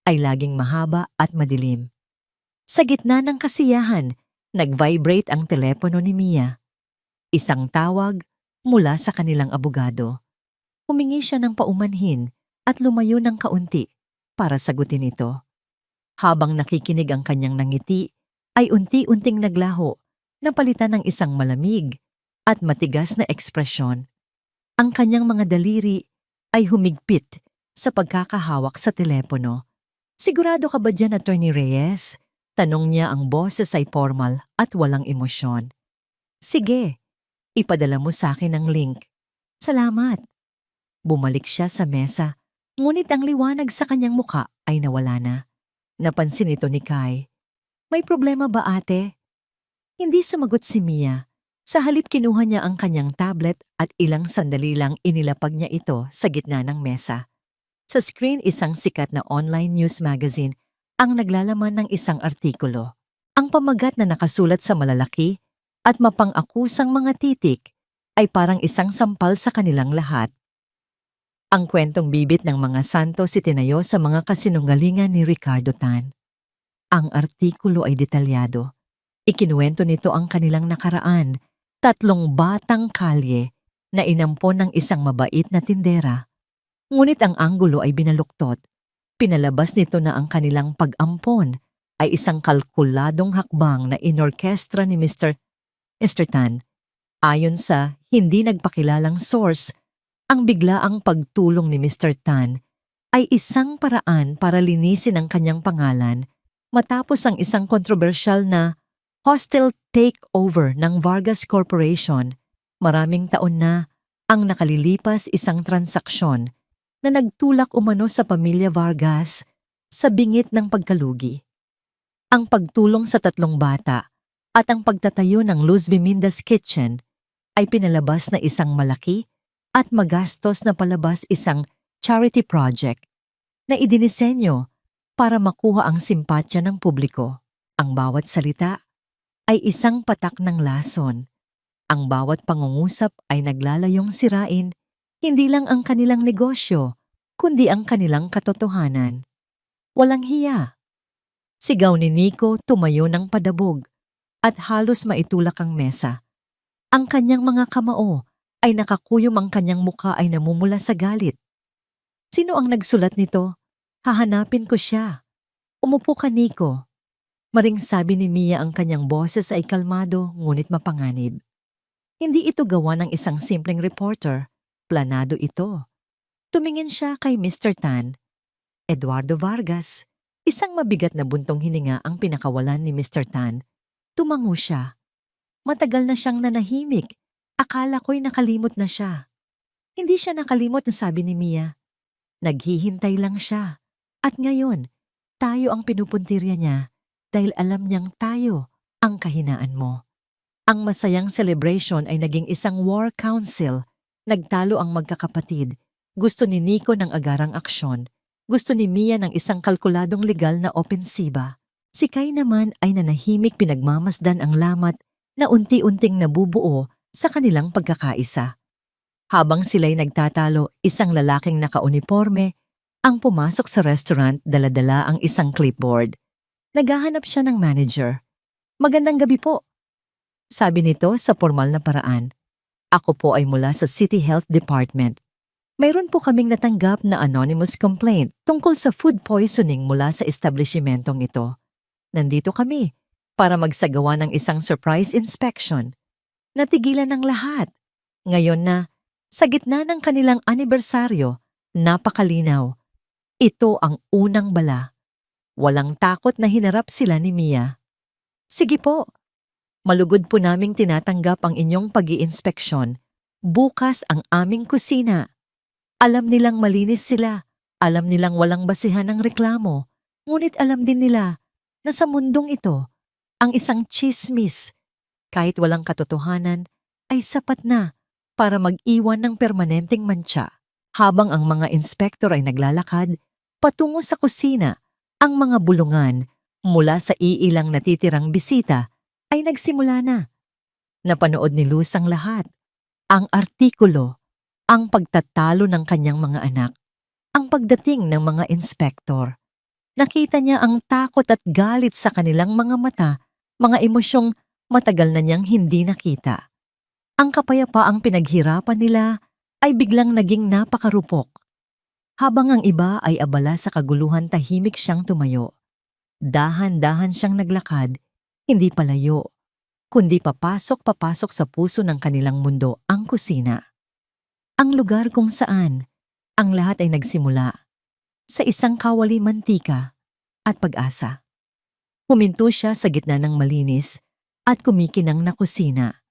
ay laging mahaba at madilim. Sa gitna ng kasiyahan, nag-vibrate ang telepono ni Mia. Isang tawag mula sa kanilang abogado. Humingi siya ng paumanhin at lumayo ng kaunti para sagutin ito. Habang nakikinig ang kanyang nangiti, ay unti-unting naglaho, napalitan ng isang malamig at matigas na ekspresyon. Ang kanyang mga daliri ay humigpit sa pagkakahawak sa telepono. Sigurado ka ba dyan, Attorney Reyes? Tanong niya, ang boses ay formal at walang emosyon. Sige, ipadala mo sa akin ang link. Salamat. Bumalik siya sa mesa, ngunit ang liwanag sa kanyang muka ay nawala na. Napansin ito ni Kai. May problema ba, ate? Hindi sumagot si Mia. Sa halip, kinuha niya ang kanyang tablet at ilang sandali lang inilapag niya ito sa gitna ng mesa. Sa screen, isang sikat na online news magazine ang naglalaman ng isang artikulo. Ang pamagat na nakasulat sa malalaki at mapang-akusang mga titik ay parang isang sampal sa kanilang lahat. Ang kwentong bibit ng mga Santos itinayo sa mga kasinungalingan ni Ricardo Tan. Ang artikulo ay detalyado. Ikinuwento nito ang kanilang nakaraan, 3 batang kalye na inampon ng isang mabait na tindera. Ngunit ang anggulo ay binaluktot. Pinalabas nito na ang kanilang pag-ampon ay isang kalkuladong hakbang na inorkestra ni Mr. Tan. Ayon sa hindi nagpakilalang source, ang biglaang pagtulong ni Mr. Tan ay isang paraan para linisin ang kanyang pangalan matapos ang isang kontrobersyal na hostile takeover ng Vargas Corporation. Maraming taon na ang nakalilipas, isang transaksyon na nagtulak umano sa pamilya Vargas sa bingit ng pagkalugi. Ang pagtulong sa 3 bata at ang pagtatayo ng Luz Viminda's Kitchen ay pinalabas na isang malaki at magastos na palabas, isang charity project na idinisenyo para makuha ang simpatya ng publiko. Ang bawat salita ay isang patak ng lason. Ang bawat pangungusap ay naglalayong sirain hindi lang ang kanilang negosyo, kundi ang kanilang katotohanan. Walang hiya. Sigaw ni Nico tumayo ng padabog at halos maitulak ang mesa. Ang kanyang mga kamao ay nakakuyom, ang kanyang muka ay namumula sa galit. Sino ang nagsulat nito? Hahanapin ko siya. Umupo ka, Nico. Maring sabi ni Mia, ang kanyang boses ay kalmado ngunit mapanganib. Hindi ito gawa ng isang simpleng reporter. Planado ito. Tumingin siya kay Mr. Tan. Eduardo Vargas. Isang mabigat na buntong hininga ang pinakawalan ni Mr. Tan. Tumango siya. Matagal na siyang nanahimik. Akala ko'y nakalimot na siya. Hindi siya nakalimot, na sabi ni Mia. Naghihintay lang siya. At ngayon, tayo ang pinupuntirya niya dahil alam niyang tayo ang kahinaan mo. Ang masayang celebration ay naging isang war council. Nagtalo ang magkakapatid. Gusto ni Nico ng agarang aksyon. Gusto ni Mia ng isang kalkuladong legal na opensiba. Si Kai naman ay nanahimik, pinagmamasdan ang lamat na unti-unting nabubuo sa kanilang pagkakaisa. Habang sila'y nagtatalo, isang lalaking nakauniporme ang pumasok sa restaurant, dala-dala ang isang clipboard. Naghahanap siya ng manager. "Magandang gabi po," sabi nito sa formal na paraan. "Ako po ay mula sa City Health Department. Mayroon po kaming natanggap na anonymous complaint tungkol sa food poisoning mula sa establishmentong ito. Nandito kami para magsagawa ng isang surprise inspection. Natigilan ng lahat. Ngayon na, sa gitna ng kanilang anibersaryo, napakalinaw. Ito ang unang bala." Walang takot na hinarap sila ni Mia. "Sige po, malugod po naming tinatanggap ang inyong pag-iinspeksyon. Bukas ang aming kusina. Alam nilang malinis sila. Alam nilang walang basihan ng reklamo. Ngunit alam din nila na sa mundong ito, ang isang tsismis, kahit walang katotohanan, ay sapat na para mag-iwan ng permanenteng mantsa." Habang ang mga inspektor ay naglalakad patungo sa kusina, ang mga bulungan mula sa iilang natitirang bisita ay nagsimula na. Napanood ni Luz ang lahat. Ang artikulo, ang pagtatalo ng kanyang mga anak, ang pagdating ng mga inspektor. Nakita niya ang takot at galit sa kanilang mga mata, mga emosyong matagal na niyang hindi nakita. Ang kapayapaang pinaghirapan nila ay biglang naging napakarupok. Habang ang iba ay abala sa kaguluhan, tahimik siyang tumayo. Dahan-dahan siyang naglakad, hindi palayo, kundi papasok-papasok sa puso ng kanilang mundo, ang kusina. Ang lugar kung saan ang lahat ay nagsimula, sa isang kawali mantika at pag-asa. Huminto siya sa gitna ng malinis at kumikinang na kusina.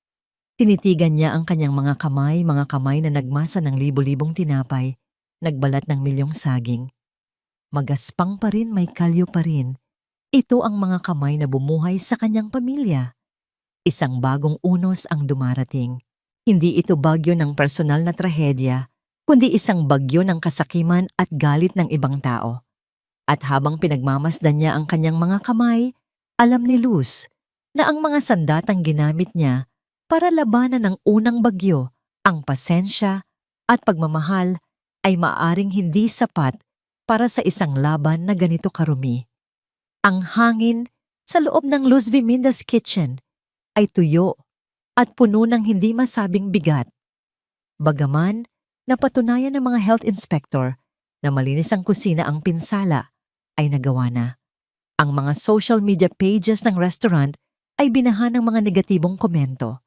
Tinitigan niya ang kanyang mga kamay na nagmasa ng libo-libong tinapay, nagbalat ng milyong saging. Magaspang pa rin, may kalyo pa rin. Ito ang mga kamay na bumuhay sa kanyang pamilya. Isang bagong unos ang dumarating. Hindi ito bagyo ng personal na trahedya, kundi isang bagyo ng kasakiman at galit ng ibang tao. At habang pinagmamasdan niya ang kanyang mga kamay, alam ni Luz na ang mga sandatang ginamit niya para labanan ng unang bagyo, ang pasensya at pagmamahal, ay maaring hindi sapat para sa isang laban na ganito karumi. Ang hangin sa loob ng Luz Viminda's kitchen ay tuyo at puno ng hindi masabing bigat. Bagaman, napatunayan ng mga health inspector na malinis ang kusina, ang pinsala ay nagawa na. Ang mga social media pages ng restaurant ay binaha ng mga negatibong komento.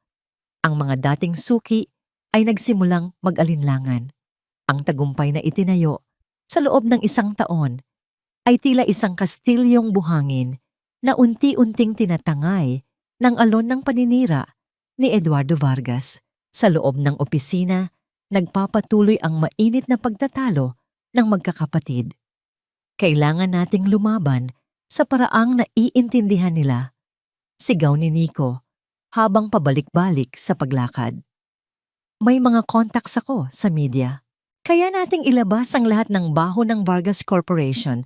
Ang mga dating suki ay nagsimulang mag-alinlangan. Ang tagumpay na itinayo sa loob ng isang taon ay tila isang kastilyong buhangin na unti-unting tinatangay ng alon ng paninira ni Eduardo Vargas. Sa loob ng opisina, nagpapatuloy ang mainit na pagtatalo ng magkakapatid. Kailangan nating lumaban sa paraang naiintindihan nila, sigaw ni Nico habang pabalik-balik sa paglakad. "May mga contacts ako sa media. Kaya nating ilabas ang lahat ng baho ng Vargas Corporation,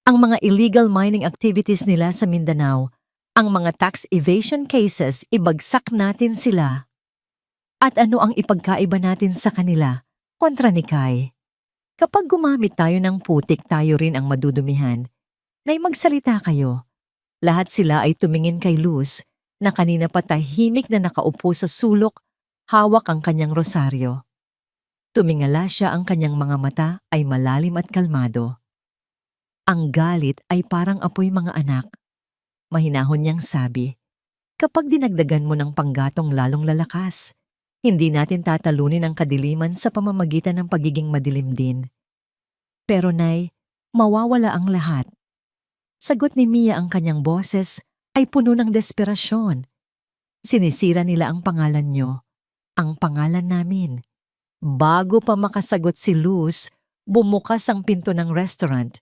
ang mga illegal mining activities nila sa Mindanao Ang mga tax evasion cases, ibagsak natin sila. At ano ang ipagkaiba natin sa kanila kontra ni Kai? Kapag gumamit tayo ng putik, tayo rin ang madudumihan. Nay, magsalita kayo. Lahat sila ay tumingin kay Luz na kanina pa tahimik na nakaupo sa sulok, hawak ang kanyang rosaryo. Tumingala siya, ang kanyang mga mata ay malalim at kalmado. Ang galit ay parang apoy, mga anak. Mahinahon niyang sabi, kapag dinagdagan mo ng panggatong, lalong lalakas. Hindi natin tatalunin ang kadiliman sa pamamagitan ng pagiging madilim din. Pero Nay, mawawala ang lahat. Sagot ni Mia, ang kanyang boses ay puno ng desperasyon. Sinisira nila ang pangalan niyo, ang pangalan namin. Bago pa makasagot si Luz, bumukas ang pinto ng restaurant.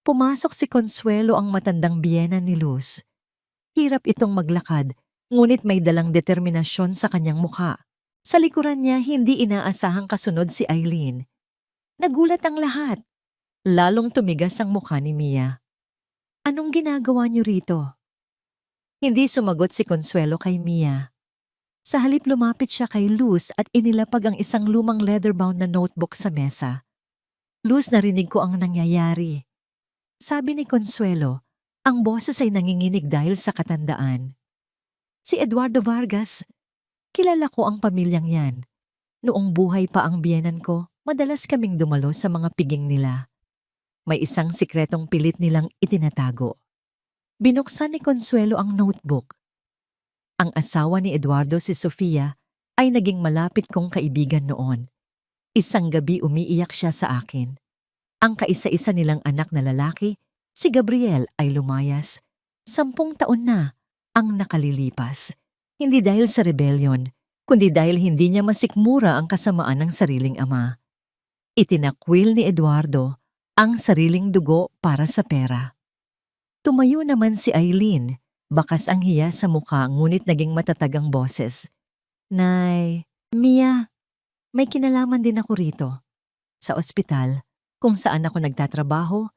Pumasok si Consuelo, ang matandang biyena ni Luz. Hirap itong maglakad, ngunit may dalang determinasyon sa kanyang mukha. Sa likuran niya, hindi inaasahang kasunod si Eileen. Nagulat ang lahat. Lalong tumigas ang mukha ni Mia. Anong ginagawa niyo rito? Hindi sumagot si Consuelo kay Mia. Sa halip, lumapit siya kay Luz at inilapag ang isang lumang leather-bound na notebook sa mesa. Luz, narinig ko ang nangyayari. Sabi ni Consuelo, ang boses ay nanginginig dahil sa katandaan. Si Eduardo Vargas, kilala ko ang pamilyang yan. Noong buhay pa ang biyenan ko, madalas kaming dumalo sa mga piging nila. May isang sikretong pilit nilang itinatago. Binuksan ni Consuelo ang notebook. Ang asawa ni Eduardo, si Sofia, ay naging malapit kong kaibigan noon. Isang gabi umiiyak siya sa akin. Ang kaisa-isa nilang anak na lalaki, si Gabriel, ay lumayas. 10 taon na ang nakalilipas. Hindi dahil sa rebellion, kundi dahil hindi niya masikmura ang kasamaan ng sariling ama. Itinakwil ni Eduardo ang sariling dugo para sa pera. Tumayo naman si Eileen, bakas ang hiya sa mukha ngunit naging matatag ang boses. Nay, Mia, may kinalaman din ako rito. Sa ospital, kung saan ako nagtatrabaho,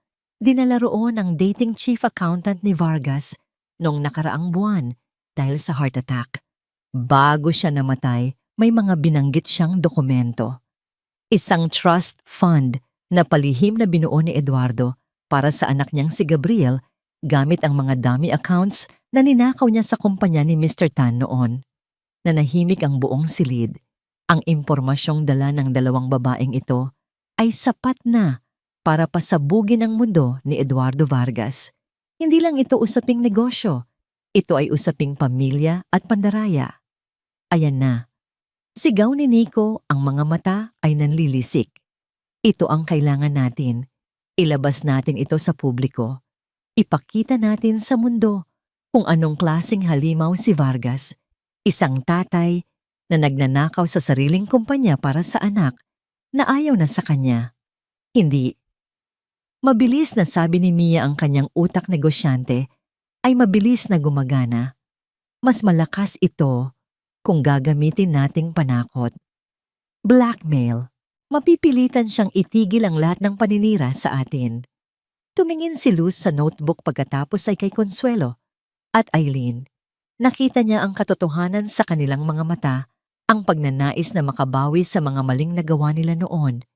dinala roon ang dating chief accountant ni Vargas noong nakaraang buwan dahil sa heart attack. Bago siya namatay, may mga binanggit siyang dokumento. Isang trust fund na palihim na binuo ni Eduardo para sa anak niyang si Gabriel gamit ang mga dummy accounts na ninakaw niya sa kumpanya ni Mr. Tan noon. Nanahimik ang buong silid. Ang impormasyong dala ng dalawang babaeng ito ay sapat na para pasabugin ang mundo ni Eduardo Vargas. Hindi lang ito usaping negosyo. Ito ay usaping pamilya at pandaraya. Ayan na. Sigaw ni Nico, ang mga mata ay nanlilisik. Ito ang kailangan natin. Ilabas natin ito sa publiko. Ipakita natin sa mundo kung anong klaseng halimaw si Vargas. Isang tatay na nagnanakaw sa sariling kumpanya para sa anak na ayaw na sa kanya. Hindi. Mabilis na sabi ni Mia, ang kanyang utak negosyante ay mabilis na gumagana. Mas malakas ito kung gagamitin nating panakot. Blackmail. Mapipilitan siyang itigil ang lahat ng paninira sa atin. Tumingin si Luz sa notebook pagkatapos ay kay Consuelo at Eileen. Nakita niya ang katotohanan sa kanilang mga mata, ang pagnanais na makabawi sa mga maling nagawa nila noon.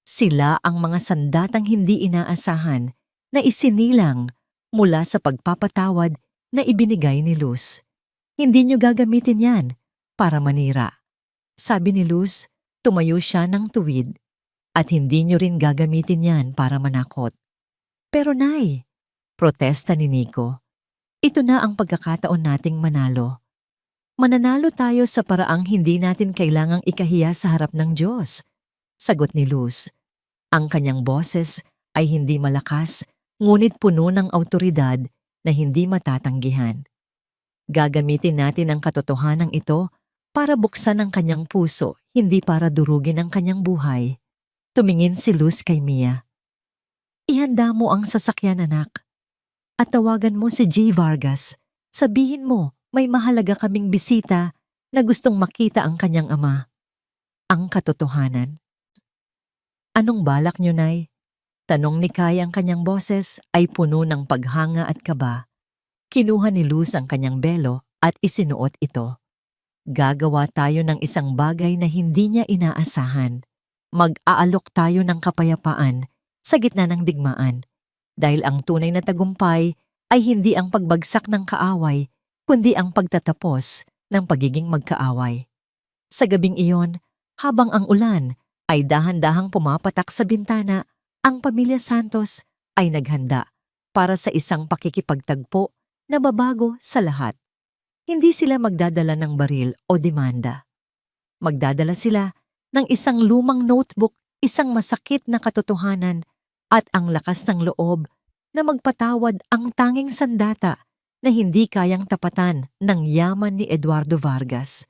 Sila ang mga sandatang hindi inaasahan na isinilang mula sa pagpapatawad na ibinigay ni Luz. Hindi niyo gagamitin yan para manira. Sabi ni Luz, tumayo siya ng tuwid. At hindi niyo rin gagamitin yan para manakot. Pero Nay, protesta ni Nico, ito na ang pagkakataon nating manalo. Mananalo tayo sa paraang hindi natin kailangang ikahiya sa harap ng Diyos. Sagot ni Luz. Ang kanyang boses ay hindi malakas, ngunit puno ng awtoridad na hindi matatanggihan. Gagamitin natin ang katotohanan ito para buksan ang kanyang puso, hindi para durugin ang kanyang buhay. Tumingin si Luz kay Mia. Ihanda mo ang sasakyan, anak. At tawagan mo si J. Vargas. Sabihin mo, may mahalaga kaming bisita na gustong makita ang kanyang ama. Ang katotohanan. Anong balak niyo, Nay? Tanong ni Kai, ang kanyang boses ay puno ng paghanga at kaba. Kinuha ni Luz ang kanyang belo at isinuot ito. Gagawa tayo ng isang bagay na hindi niya inaasahan. Mag-aalok tayo ng kapayapaan sa gitna ng digmaan. Dahil ang tunay na tagumpay ay hindi ang pagbagsak ng kaaway, kundi ang pagtatapos ng pagiging magkaaway. Sa gabing iyon, habang ang ulan ay dahan-dahang pumapatak sa bintana, ang pamilya Santos ay naghanda para sa isang pakikipagtagpo na babago sa lahat. Hindi sila magdadala ng baril o demanda. Magdadala sila ng isang lumang notebook, isang masakit na katotohanan at ang lakas ng loob na magpatawad ang tanging sandata na hindi kayang tapatan ng yaman ni Eduardo Vargas.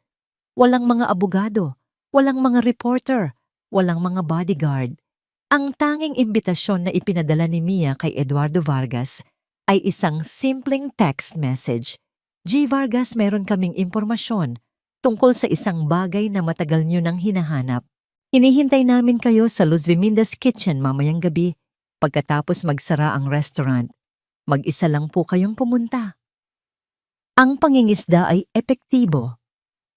Walang mga abogado, walang mga reporter, walang mga bodyguard. Ang tanging imbitasyon na ipinadala ni Mia kay Eduardo Vargas ay isang simpleng text message. G. Vargas, meron kaming impormasyon tungkol sa isang bagay na matagal nyo nang hinahanap. Hinihintay namin kayo sa Luz Viminda's Kitchen mamayang gabi pagkatapos magsara ang restaurant. Mag-isa lang po kayong pumunta. Ang pangingisda ay epektibo.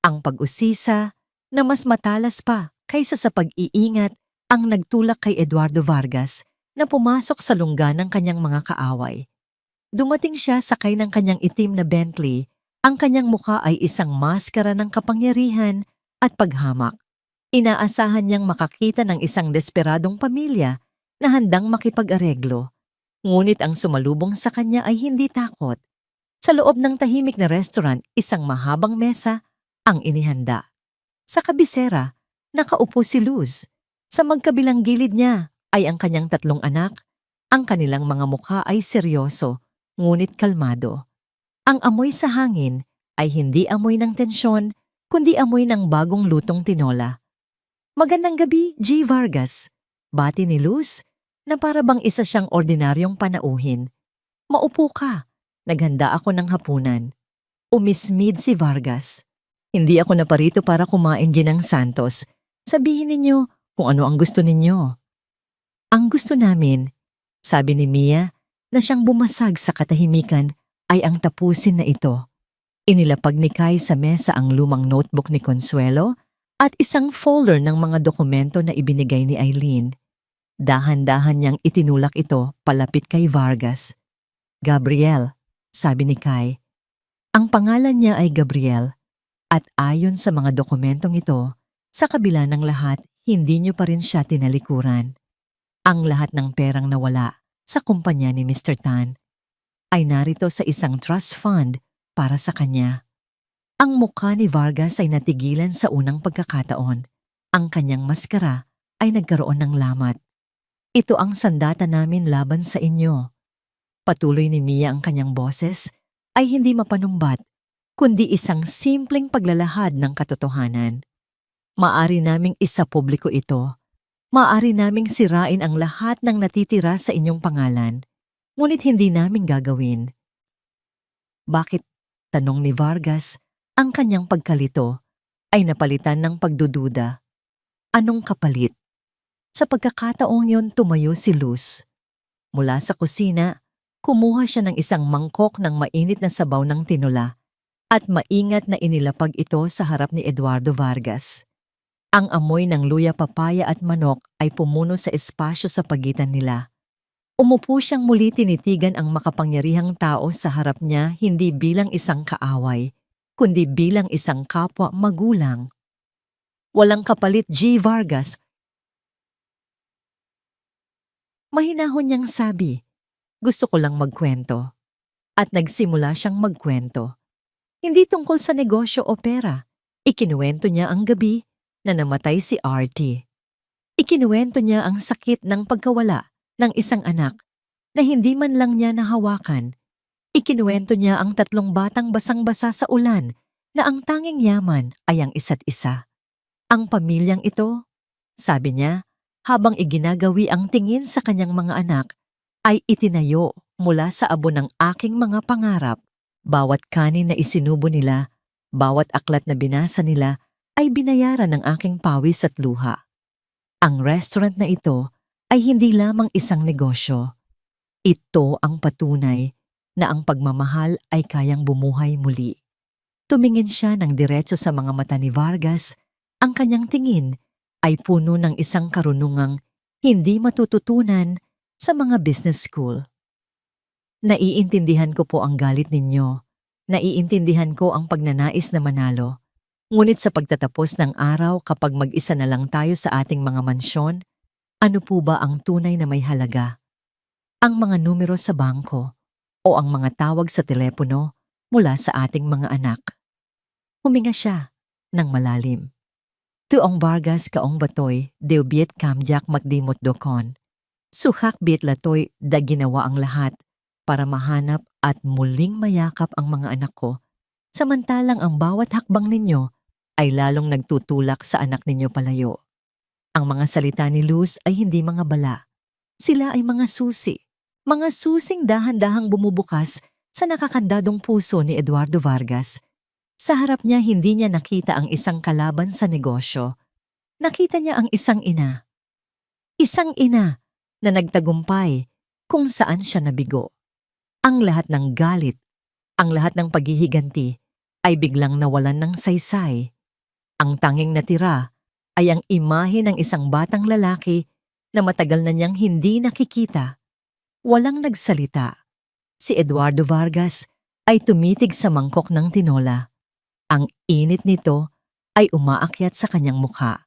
Ang pag-usisa na mas matalas pa kaysa sa pag-iingat ang nagtulak kay Eduardo Vargas na pumasok sa lungga ng kanyang mga kaaway. Dumating siya sakay ng kanyang itim na Bentley, ang kanyang muka ay isang maskara ng kapangyarihan at paghamak. Inaasahan niyang makakita ng isang desperadong pamilya na handang makipag-areglo. Ngunit ang sumalubong sa kanya ay hindi takot. Sa loob ng tahimik na restaurant, isang mahabang mesa ang inihanda. Sa kabisera, nakaupo si Luz. Sa magkabilang gilid niya ay ang kanyang 3 anak. Ang kanilang mga mukha ay seryoso, ngunit kalmado. Ang amoy sa hangin ay hindi amoy ng tensyon, kundi amoy ng bagong lutong tinola. Magandang gabi, G. Vargas. Bati ni Luz na para bang isa siyang ordinaryong panauhin. Maupo ka. Naghanda ako ng hapunan. Umismid si Vargas. Hindi ako naparito para kumain ginang Santos. Sabihin ninyo kung ano ang gusto ninyo. Ang gusto namin, sabi ni Mia, na siyang bumasag sa katahimikan ay ang tapusin na ito. Inilapag ni Kai sa mesa ang lumang notebook ni Consuelo at isang folder ng mga dokumento na ibinigay ni Eileen. Dahan-dahan niyang itinulak ito palapit kay Vargas. Gabriel, sabi ni Kai. Ang pangalan niya ay Gabriel at ayon sa mga dokumentong ito, sa kabila ng lahat, hindi niyo pa rin siya tinalikuran. Ang lahat ng perang nawala sa kumpanya ni Mr. Tan ay narito sa isang trust fund para sa kanya. Ang mukha ni Vargas ay natigilan sa unang pagkakataon. Ang kanyang maskara ay nagkaroon ng lamat. Ito ang sandata namin laban sa inyo. Patuloy ni Mia ang kanyang boses ay hindi mapanumbat, kundi isang simpleng paglalahad ng katotohanan. Maari naming isapubliko ito. Maari naming sirain ang lahat ng natitira sa inyong pangalan, ngunit hindi namin gagawin. Bakit? Tanong ni Vargas, ang kanyang pagkalito ay napalitan ng pagdududa. Anong kapalit? Sa pagkakataong yon tumayo si Luz. Mula sa kusina, kumuha siya ng isang mangkok ng mainit na sabaw ng tinola at maingat na inilapag ito sa harap ni Eduardo Vargas. Ang amoy ng luya, papaya at manok ay pumuno sa espasyo sa pagitan nila. Umupo siyang muli, tinitigan ang makapangyarihang tao sa harap niya hindi bilang isang kaaway, kundi bilang isang kapwa magulang. Walang kapalit, G. Vargas. Mahinahon niyang sabi, gusto ko lang magkwento. At nagsimula siyang magkwento. Hindi tungkol sa negosyo o pera. Ikinuwento niya ang gabi na namatay si RT. Ikinuwento niya ang sakit ng pagkawala ng isang anak na hindi man lang niya nahawakan. Ikinuwento niya ang 3 batang basang-basa sa ulan na ang tanging yaman ay ang isa't isa. Ang pamilyang ito, sabi niya, habang iginagawi ang tingin sa kanyang mga anak, ay itinayo mula sa abo ng aking mga pangarap. Bawat kanin na isinubo nila, bawat aklat na binasa nila, ay binayaran ng aking pawis at luha. Ang restaurant na ito ay hindi lamang isang negosyo. Ito ang patunay na ang pagmamahal ay kayang bumuhay muli. Tumingin siya ng diretso sa mga mata ni Vargas. Ang kanyang tingin ay puno ng isang karunungang hindi matututunan sa mga business school. Naiintindihan ko po ang galit ninyo. Naiintindihan ko ang pagnanais na manalo. Ngunit sa pagtatapos ng araw kapag mag-isa na lang tayo sa ating mga mansyon, ano po ba ang tunay na may halaga? Ang mga numero sa bangko o ang mga tawag sa telepono mula sa ating mga anak? Huminga siya ng malalim. Tuong Vargas kaong batoy, deubiet kamjak magdimot dokon. Suhak biet latoy da ginawa ang lahat para mahanap at muling mayakap ang mga anak ko, samantalang ang bawat hakbang ninyo ay lalong nagtutulak sa anak ninyo palayo. Ang mga salita ni Luz ay hindi mga bala. Sila ay mga susi. Mga susing dahan-dahang bumubukas sa nakakandadong puso ni Eduardo Vargas. Sa harap niya hindi niya nakita ang isang kalaban sa negosyo. Nakita niya ang isang ina. Isang ina na nagtagumpay kung saan siya nabigo. Ang lahat ng galit, ang lahat ng paghihiganti ay biglang nawalan ng saysay. Ang tanging natira ay ang imahe ng isang batang lalaki na matagal na niyang hindi nakikita. Walang nagsalita. Si Eduardo Vargas ay tumitig sa mangkok ng tinola. Ang init nito ay umaakyat sa kanyang mukha.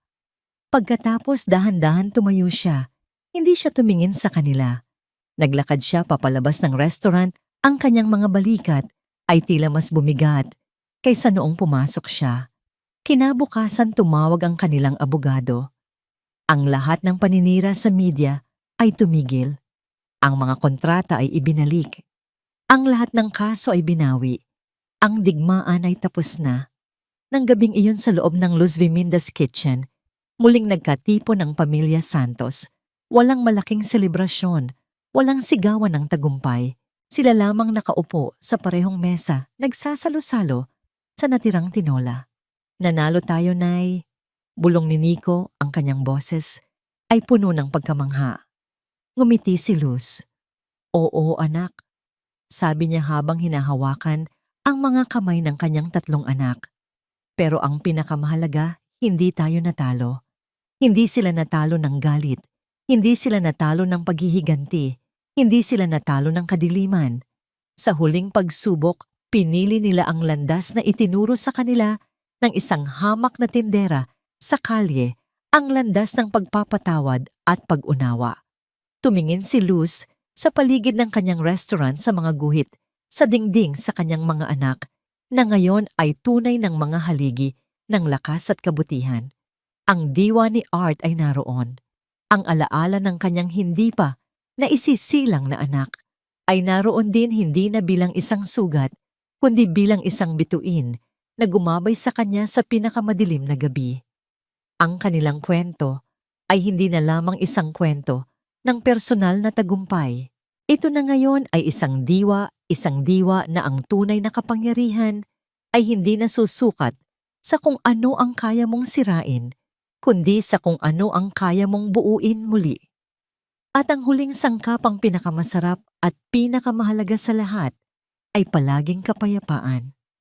Pagkatapos dahan-dahan tumayo siya, hindi siya tumingin sa kanila. Naglakad siya papalabas ng restaurant, ang kanyang mga balikat ay tila mas bumigat kaysa noong pumasok siya. Kinabukasan tumawag ang kanilang abogado. Ang lahat ng paninira sa media ay tumigil. Ang mga kontrata ay ibinalik. Ang lahat ng kaso ay binawi. Ang digmaan ay tapos na. Nang gabing iyon sa loob ng Luz Viminda's kitchen, muling nagkatipon ng pamilya Santos. Walang malaking selebrasyon, walang sigawan ng tagumpay. Sila lamang nakaupo sa parehong mesa, nagsasalo-salo sa natirang tinola. Nanalo tayo, Nay. Bulong ni Nico, ang kanyang boses, ay puno ng pagkamangha. Ngumiti si Luz. Oo, anak. Sabi niya habang hinahawakan ang mga kamay ng kanyang tatlong anak. Pero ang pinakamahalaga, hindi tayo natalo. Hindi sila natalo ng galit. Hindi sila natalo ng paghihiganti. Hindi sila natalo ng kadiliman. Sa huling pagsubok, pinili nila ang landas na itinuro sa kanila ng isang hamak na tindera sa kalye, ang landas ng pagpapatawad at pag-unawa. Tumingin si Luz sa paligid ng kanyang restaurant sa mga guhit, sa dingding sa kanyang mga anak, na ngayon ay tunay ng mga haligi ng lakas at kabutihan. Ang diwa ni Art ay naroon. Ang alaala ng kanyang hindi pa na isisilang na anak ay naroon din hindi na bilang isang sugat, kundi bilang isang bituin na gumabay sa kanya sa pinakamadilim na gabi. Ang kanilang kwento ay hindi na lamang isang kwento ng personal na tagumpay. Ito na ngayon ay isang diwa na ang tunay na kapangyarihan ay hindi nasusukat sa kung ano ang kaya mong sirain, kundi sa kung ano ang kaya mong buuin muli. At ang huling sangkapang pinakamasarap at pinakamahalaga sa lahat ay palaging kapayapaan.